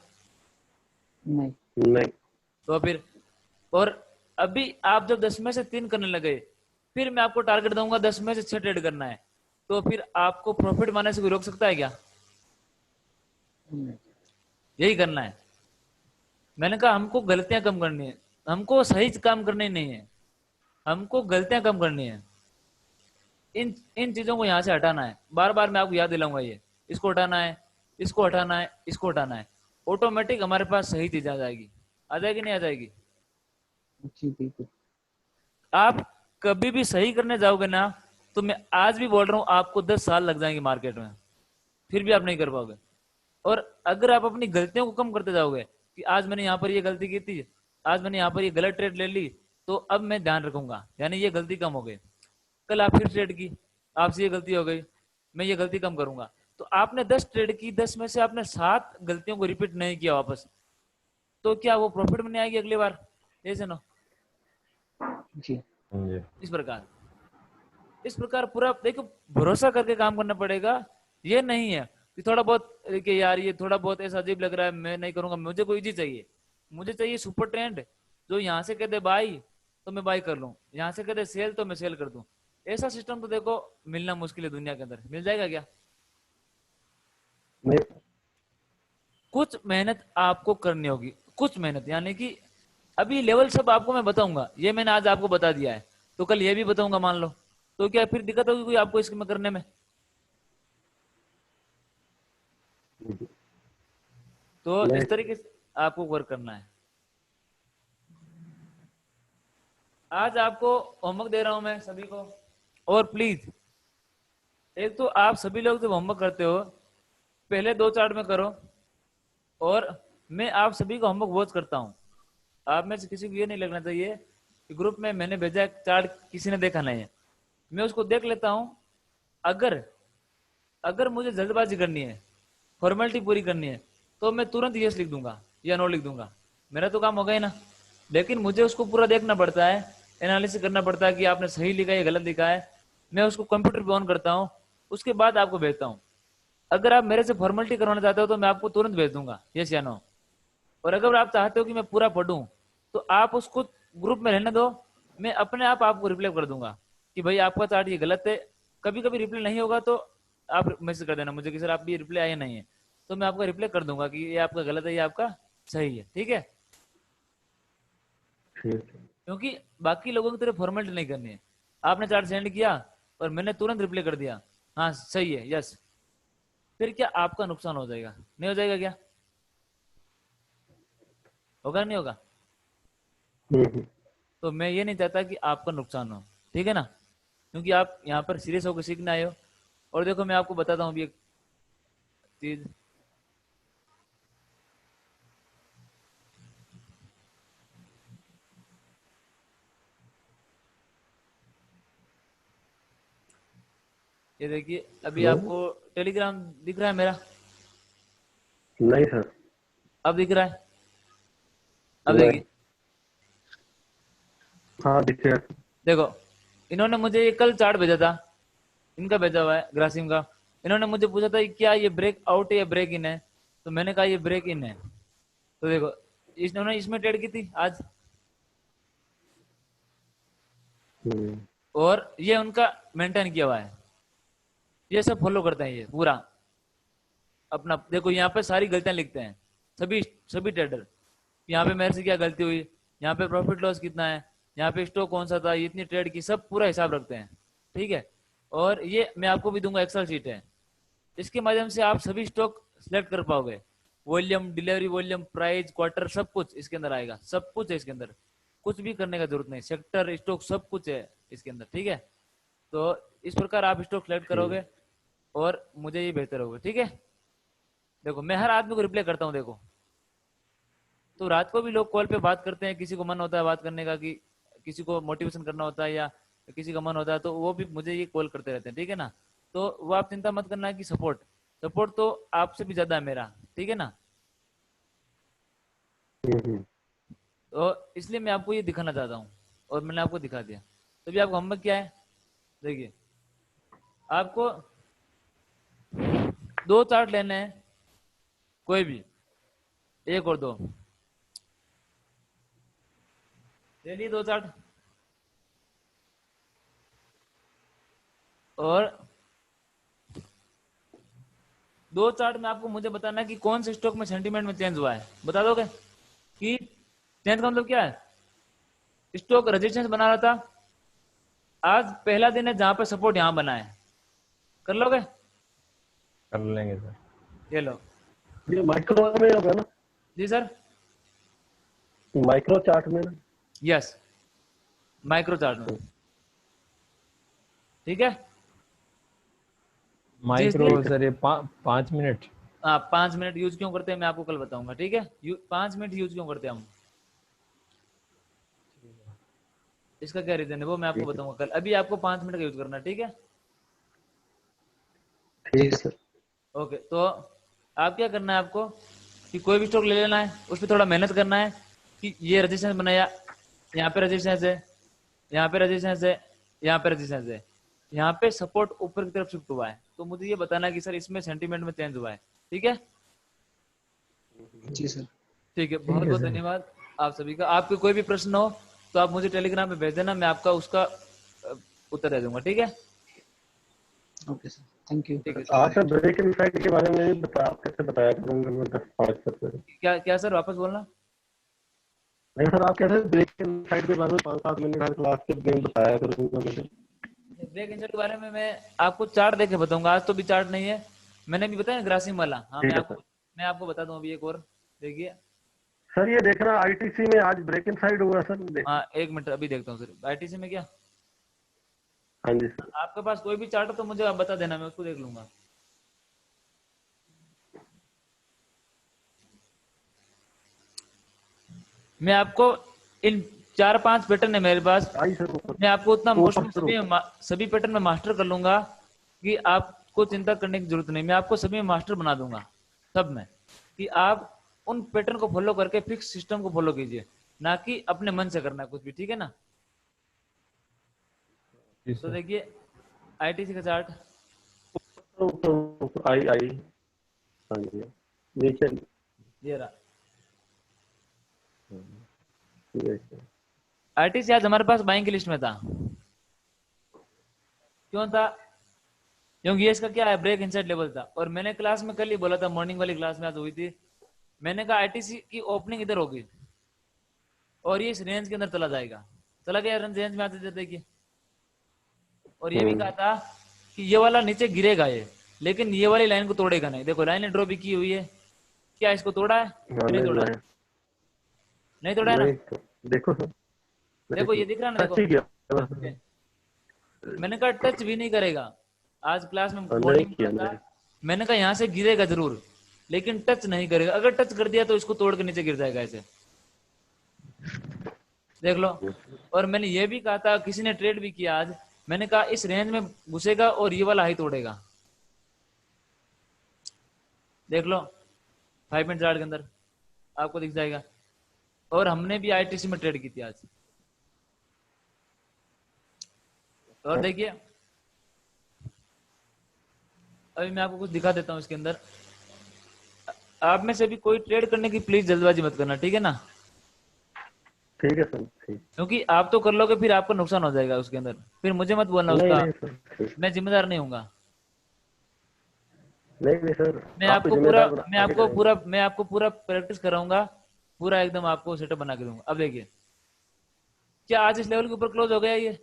नहीं।
नहीं।
तो फिर, और अभी आप जब 10 में से 3 करने लगे, फिर मैं आपको टारगेट दूंगा 10 में से 6 ट्रेड करना है, तो फिर आपको प्रॉफिट मारने से कोई रोक सकता है क्या?
नहीं।
यही करना है। मैंने कहा हमको गलतियां कम करनी है, हमको सही काम करने नहीं है, हमको गलतियां कम करनी है। इन इन चीजों को यहाँ से हटाना है। बार बार मैं आपको याद दिलाऊंगा, ये इसको हटाना है, इसको हटाना है, इसको हटाना है। ऑटोमेटिक हमारे पास सही चीज आ जाएगी। आ जाएगी नहीं आ जाएगी?
जी बिल्कुल।
आप कभी भी सही करने जाओगे ना, तो मैं आज भी बोल रहा हूं, आपको 10 साल लग जाएंगे मार्केट में, फिर भी आप नहीं कर पाओगे। और अगर आप अपनी गलतियों को कम करते जाओगे कि आज मैंने यहाँ पर ये गलती की थी, आज मैंने यहाँ पर ये गलत ट्रेड ले ली, तो अब मैं ध्यान रखूंगा, यानी ये गलती कम हो गई। कल आप फिर ट्रेड की, आपसे ये गलती हो गई, मैं ये गलती कम करूंगा। तो आपने 10 ट्रेड की, 10 में से आपने 7 गलतियों को रिपीट नहीं किया वापस, तो क्या वो प्रॉफिट में नहीं आएगी अगली बार? ऐसे ना।
जी
हाँ जी।
इस प्रकार पूरा देखो, भरोसा करके काम करना पड़ेगा। ये नहीं है कि थोड़ा बहुत कि यार ये थोड़ा बहुत ऐसा अजीब लग रहा है, मैं नहीं करूंगा, मुझे कोई चीज चाहिए, मुझे चाहिए सुपर ट्रेंड, जो यहाँ से कह दे बाई तो मैं बाई कर लूं, यहाँ से कह दे सेल तो मैं सेल कर दूं। ऐसा सिस्टम तो देखो मिलना मुश्किल है दुनिया के अंदर। मिल जाएगा क्या?
नहीं।
कुछ मेहनत आपको करनी होगी, कुछ मेहनत, यानी कि अभी लेवल सब आपको मैं बताऊंगा, ये मैंने आज आपको बता दिया है, तो कल ये भी बताऊंगा मान लो, तो क्या फिर दिक्कत होगी कोई आपको इसमें करने में? तो
नहीं।
इस तरीके से आपको वर्क करना है। आज आपको होमवर्क दे रहा हूं मैं सभी को, और प्लीज एक तो आप सभी लोग जब होमवर्क करते हो, पहले 2 चार्ट में करो, और मैं आप सभी को होमवर्क बहुत करता हूँ। आप में से किसी को ये नहीं लगना चाहिए कि ग्रुप में मैंने भेजा एक चार्ट किसी ने देखा नहीं है, मैं उसको देख लेता हूँ। अगर अगर मुझे जल्दबाजी करनी है, फॉर्मेलिटी पूरी करनी है, तो मैं तुरंत यस लिख दूंगा या नो लिख दूंगा, मेरा तो काम हो गया ना। लेकिन मुझे उसको पूरा देखना पड़ता है, एनालिसिस करना पड़ता है कि आपने सही लिखा है या गलत लिखा है। मैं उसको कंप्यूटर पे ऑन करता हूँ, उसके बाद आपको भेजता हूँ। अगर आप मेरे से फॉर्मेलिटी करवाना चाहते हो तो मैं आपको तुरंत भेज दूंगा यस या नो। और अगर आप चाहते हो कि मैं पूरा पढ़ूं, तो आप उसको ग्रुप में रहने दो, मैं अपने आप आपको रिप्लाई कर दूंगा कि भाई आपका चार्ट ये गलत है। कभी कभी रिप्लाई नहीं होगा तो आप मैसेज कर देना मुझे कि सर आपकी रिप्लाई आया नहीं है, तो मैं आपका रिप्लाई कर दूंगा कि ये आपका गलत है, ये आपका सही है, ठीक है।
ठीक है।
क्योंकि बाकी लोगों की तरह फॉर्मेलिटी नहीं करनी है। आपने चार्ट सेंड किया और मैंने तुरंत रिप्लाई कर दिया हाँ सही है यस, फिर क्या आपका नुकसान हो जाएगा? नहीं हो जाएगा क्या? होगा नहीं होगा? तो मैं ये नहीं चाहता कि आपका नुकसान हो, ठीक है ना, क्योंकि आप यहाँ पर सीरियस होकर सीखने आए हो। और देखो मैं आपको बताता हूँ अभी एक चीज, ये देखिए अभी आपको टेलीग्राम दिख रहा है मेरा?
नहीं सर।
अब दिख रहा है? अब
नहीं।
देखिए,
हाँ दिखे।
देखो इन्होंने मुझे ये कल चार्ट भेजा था, इनका भेजा हुआ है ग्रासिम का। इन्होंने मुझे पूछा था कि क्या ये ब्रेक आउट है या ब्रेक इन है, तो मैंने कहा ये ब्रेक इन है। तो देखो इन्होंने इसमें ट्रेड की थी आज, और ये उनका मेंटेन किया हुआ है, ये सब फॉलो करते हैं ये पूरा अपना। देखो यहाँ पे सारी गलतियां लिखते हैं सभी सभी ट्रेडर, यहाँ पे मेरे से क्या गलती हुई, यहाँ पे प्रॉफिट लॉस कितना है, यहाँ पे स्टॉक कौन सा था, इतनी ट्रेड की, सब पूरा हिसाब रखते हैं, ठीक है। और ये मैं आपको भी दूंगा, एक्सेल शीट है, इसके माध्यम से आप सभी स्टॉक सिलेक्ट कर पाओगे। Volume, delivery volume, price, quarter, सब कुछ इसके अंदर आएगा, सब कुछ है इसके अंदर, कुछ भी करने का जरूरत नहीं, सेक्टर, स्टॉक, सब कुछ है इसके अंदर, ठीक है। तो इस प्रकार आप स्टॉक सिलेक्ट करोगे और मुझे ये बेहतर होगा, ठीक है। देखो मैं हर आदमी को रिप्लाई करता हूँ। देखो तो रात को भी लोग कॉल पे बात करते हैं, किसी को मन होता है बात करने का, कि किसी को मोटिवेशन करना होता है या किसी का मन होता है, तो वो भी मुझे ये कॉल करते रहते हैं, ठीक है ना। तो वो आप चिंता मत करना कि सपोर्ट सपोर्ट तो आपसे भी ज्यादा है मेरा, ठीक है ना। तो इसलिए मैं आपको ये दिखाना चाहता हूँ और मैंने आपको दिखा दिया। तो भी आपको होमवर्क क्या है, देखिए आपको 2 चार्ट लेने हैं, कोई भी 1 और 2 ले लिए, 2 चार्ट। और 2 चार्ट में आपको मुझे बताना है कि कौन से स्टॉक में सेंटीमेंट में चेंज हुआ है, बता दोगे कि चेंज का मतलब क्या है। स्टॉक रेजिस्टेंस बना रहा था, आज पहला दिन है जहां पे सपोर्ट यहां बना है, कर लोगे।
कर लेंगे सर।
ये लो
ये माइक्रो में होगा ना,
जी सर,
माइक्रो चार्ट में ना।
यस माइक्रो चार्ट में, ठीक है।
माइक्रो
जिस
सर ये 5 मिनट।
आप 5 मिनट यूज क्यों करते हैं मैं आपको कल बताऊंगा, ठीक है। 5 मिनट यूज क्यों करते हैं हम, इसका क्या रीजन है वो मैं आपको बताऊंगा कल। अभी आपको 5 मिनट का यूज करना है, ठीक है।
ठीक है सर।
ओके, तो आप क्या करना है आपको कि कोई भी स्टॉक ले लेना है, उस पर थोड़ा मेहनत करना है कि ये रेजिस्टेंस बनाया, यहाँ पे रेजिस्टेंस है, यहाँ पे रेजिस्टेंस है, यहाँ पे रेजिस्टेंस है, यहाँ पे सपोर्ट ऊपर की तरफ शिफ्ट हुआ है, तो मुझे ये बताना है कि सर इसमें सेंटीमेंट में चेंज हुआ है, ठीक है।
जी सर।
ठीक है, बहुत बहुत धन्यवाद आप सभी का। आपके कोई भी प्रश्न हो तो आप मुझे टेलीग्राम पे भेज देना, मैं आपका उसका उत्तर दे दूंगा, ठीक है।
Okay sir, thank you.
ठीक है
आप सर ब्रेक इनसाइड के बारे में बता, आप कैसे बताया करूंगा मैं 10-5 से।
क्या क्या सर, वापस बोलना।
नहीं सर, आप कहते हैं ब्रेक इनसाइड के बारे में 5-7 मिनट हर क्लास के दिन बताया करूंगा मुझे।
ब्रेक इंजन के बारे में मैं आपको चार्ट देके बताऊंगा, आज तो भी चार्ट नहीं है, मैंने भी बताया ग्रासिम वाला। हाँ
ठीक है सर।
मैं आपको बता दूं अभी एक और, देखिए।
सर ये देखना आईटीसी में आज ब्रेक इनसाइड हुआ सर।
हाँ 1 मिनट अभी देखता हूँ सर, आईटीसी में क्या
हाँ जी सर।
आपके पास कोई भी चार्ट हो तो मुझे आप बता देना, मैं उसको देख लूंगा। मैं आपको इन 4-5 पैटर्न है मेरे पास,
आई सर ऊपर।
मैं आपको उतना
ऊपर
मोस्टली
सर,
सभी पैटर्न में मास्टर कर लूंगा कि आपको चिंता करने की जरूरत नहीं। मैं आपको सभी में मास्टर बना दूंगा सब में, कि आप उन पैटर्न को फॉलो करके फिक्स सिस्टम को फॉलो कीजिए, ना कि अपने मन से करना कुछ भी, ठीक है ना।
जी
तो
सर।
देखिए आईटीसी का चार्ट,
ऊपर आई आई। हाँ जी नीचे।
ये रहा।
ठीक है सर।
आईटीसी आज हमारे पास बाइंग की लिस्ट में था, क्यों था, क्योंकि ये इसका क्या है, ब्रेक इनसाइड लेवल था। और मैंने क्लास में कल ही बोला था, मॉर्निंग वाली क्लास में आज हुई थी, मैंने कहा आईटीसी की ओपनिंग इधर होगी और ये इस रेंज के अंदर चला जाएगा, चला गया रेंज में आते देखिए। और ये भी कहा था कि ये वाला नीचे गिरेगा ये, लेकिन ये वाली लाइन को तोड़ेगा नहीं। देखो लाइन ड्रॉ भी की हुई है, क्या इसको तोड़ा है, नहीं तोड़ा है, नहीं तोड़ा है ना।
नहीं तो देखो सर,
देखो ये दिख रहा है ना,
ठीक है
देखो मैंने कहा टच भी नहीं करेगा। आज क्लास में
नहीं
मॉर्निंग
किया
में था,
नहीं।
मैंने कहा यहाँ से गिरेगा जरूर, लेकिन टच नहीं करेगा। अगर टच कर दिया तो इसको तोड़ के नीचे गिर जाएगा ऐसे, देख लो। और मैंने ये भी कहा था, किसी ने ट्रेड भी किया आज, मैंने कहा इस रेंज में घुसेगा और ये वाला हाई तोड़ेगा, देख लो 5 मिनट चार्ट के अंदर आपको दिख जाएगा। और हमने भी आईटीसी में ट्रेड की थी आज। और देखिए अभी मैं आपको कुछ दिखा देता हूँ इसके अंदर। आप में से भी कोई ट्रेड करने की प्लीज जल्दबाजी मत करना, ठीक है ना,
ठीक है सर ठीक।
क्योंकि आप तो कर लोगे फिर आपका नुकसान हो जाएगा उसके अंदर, फिर मुझे मत बोलना
नहीं
उसका,
नहीं सर ठीक।
मैं जिम्मेदार नहीं हूँगा।
नहीं सर
मैं
आप
आपको पूरा
जिम्मेदार
मैं आपको पूरा प्रैक्टिस कराऊंगा, पूरा एकदम आपको सेटअप बना के दूंगा। अब देखिए क्या आज इस लेवल के ऊपर क्लोज हो गया ये,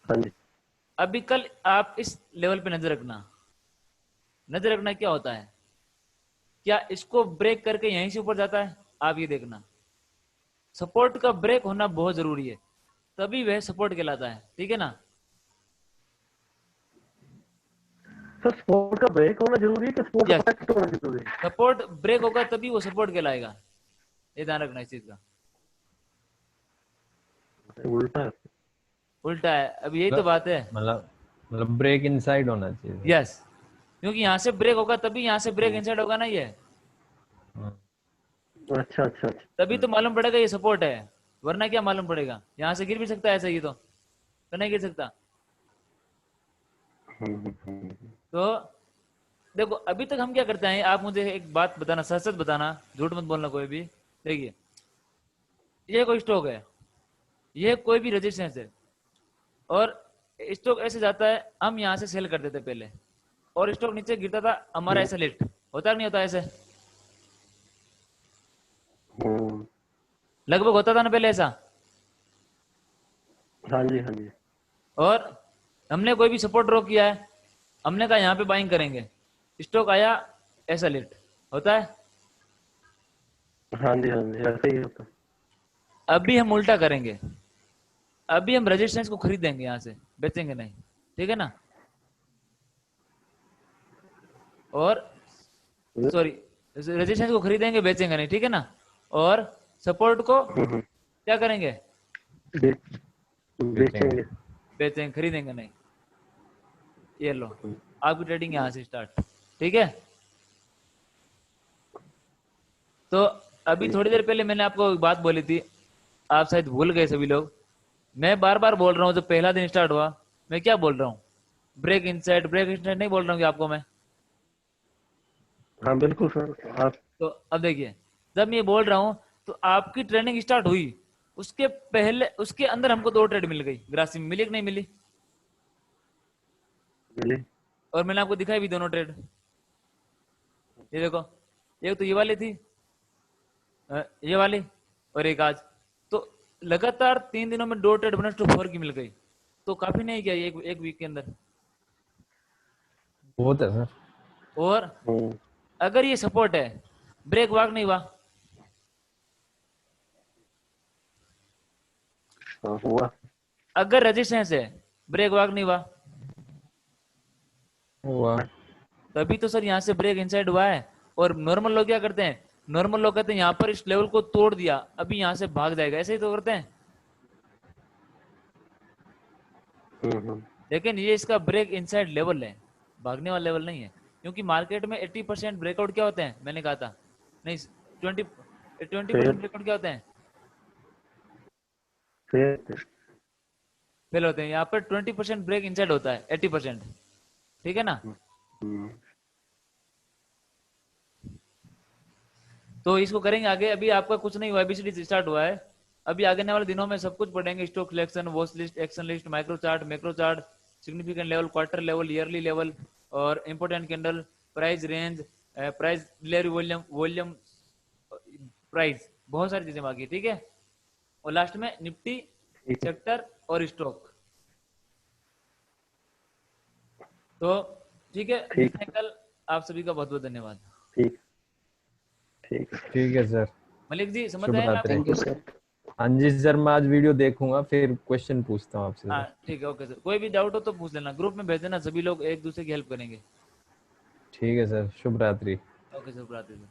हाँ जी।
अभी कल आप इस लेवल पे नजर रखना, नजर रखना क्या होता है, क्या इसको ब्रेक करके यहीं से ऊपर जाता है, आप ये देखना। सपोर्ट का ब्रेक होना बहुत जरूरी है, तभी वह सपोर्ट कहलाता है, ठीक है ना।
सर स्पोर्ट का ब्रेक होना जरूरी है कि स्पोर्ट
Yes.
का कट होना जरूरी है?
सपोर्ट ब्रेक होगा तभी वो सपोर्ट कहलाएगा, ये ध्यान रखना इस चीज का।
उल्टा है।
उल्टा है, अब यही तो बात है।
मतलब ब्रेक इनसाइड होना चाहिए।
यस, क्योंकि यहाँ से ब्रेक होगा तभी यहाँ से ब्रेक इनसाइड होगा ना, ये
अच्छा अच्छा अच्छा।
तभी तो मालूम पड़ेगा ये सपोर्ट है, वरना क्या मालूम पड़ेगा? यहाँ से गिर भी सकता है ऐसा, ही तो नहीं गिर सकता। तो देखो अभी तक हम क्या करते हैं, आप मुझे एक बात बताना, सच सच बताना, झूठ मत बोलना कोई भी। देखिए ये कोई स्टॉक है, ये कोई भी रेजिस्टेंस है, और स्टॉक ऐसे जाता है, हम यहाँ से सेल कर देते पहले, और स्टॉक नीचे गिरता था, हमारा ऐसा लिफ्ट होता नहीं होता ऐसे? लगभग होता था ना पहले ऐसा।
हाँ जी हाँ जी।
और हमने कोई भी सपोर्ट ड्रॉ किया है, हमने कहा यहाँ पे बाइंग करेंगे, स्टॉक आया ऐसा लिफ्ट होता है।
हाँ जी ऐसा ही होता है।
अभी हम उल्टा करेंगे, अभी हम रेजिस्टेंस को खरीदेंगे, यहाँ से बेचेंगे नहीं, ठीक है ना? और सॉरी, रेजिस्टेंस को खरीदेंगे बेचेंगे नहीं, ठीक है ना? और सपोर्ट को क्या करेंगे?
बेचेंगे।
बेचेंगे, खरीदेंगे नहीं। ये लो आपकी ट्रेडिंग यहाँ से स्टार्ट, ठीक है? तो अभी थोड़ी देर पहले मैंने आपको एक बात बोली थी, आप शायद भूल गए सभी लोग। मैं बार बार बोल रहा हूँ, जब पहला दिन स्टार्ट हुआ मैं क्या बोल रहा हूँ? ब्रेक इनसाइड, ब्रेक इनसाइड नहीं बोल रहा हूँ कि आपको मैं?
हाँ बिल्कुल सर आप।
तो अब देखिए, जब मैं ये बोल रहा हूँ तो आपकी ट्रेनिंग स्टार्ट हुई, उसके पहले उसके अंदर हमको 2 ट्रेड मिल गई, ग्रासी में मिली कि नहीं मिली?
मिली।
और मैंने आपको दिखाई भी दोनों ट्रेड, ये देखो, एक तो ये वाली थी, ये वाली, और एक आज। तो लगातार 3 दिनों में 2 ट्रेड 1:4 की मिल गई, तो काफी नहीं क्या एक वीक के अंदर?
बहुत है सर।
और अगर ये सपोर्ट है, ब्रेक वाक नहीं हुआ,
हुआ।
अगर रेजिस्टेंस है, ब्रेक वाक नहीं हुआ,
हुआ।
तभी तो सर यहाँ से ब्रेक इनसाइड हुआ है। और नॉर्मल लोग क्या करते हैं? नॉर्मल लोग कहते हैं यहाँ पर इस लेवल को तोड़ दिया, अभी यहाँ से भाग जाएगा, ऐसे ही तो करते हैं। लेकिन ये इसका ब्रेक इनसाइड लेवल है, भागने वाला लेवल नहीं है, क्योंकि मार्केट में 80% ब्रेकआउट क्या होते हैं? मैंने कहा था नहीं, 20% ब्रेकआउट क्या होते हैं? फेल होते हैं। यहाँ पर 20% ब्रेक इनसाइड होता है, 80%, ठीक है ना? तो इसको करेंगे आगे। अभी आपका कुछ नहीं हुआ, एबीसीडी स्टार्ट हुआ है। अभी आगे वाले दिनों में सब कुछ पढ़ेंगे, stock selection, watch list, action list, micro chart, macro chart, significant level, quarter level, yearly level, और important candle, price range, price delivery volume, volume price, बहुत सारी चीजें बाकी, ठीक है? और लास्ट में निफ्टी, सेक्टर और स्टॉक। तो ठीक है, कल आप सभी का बहुत बहुत धन्यवाद।
ठीक है सर।
मलिक जी समझ
शुभ
आया ना
रात्रि।
आपको?
Thank you sir.
हाँ जी सर, मैं आज वीडियो देखूंगा, फिर क्वेश्चन पूछता हूँ आपसे।
हाँ ठीक है, ओके सर। कोई भी डाउट हो तो पूछ लेना, ग्रुप में भेज देना, सभी लोग एक दूसरे की हेल्प करेंगे।
ठीक है सर, शुभ रात्रि।
ओके सर, शुभ रात्रि सर।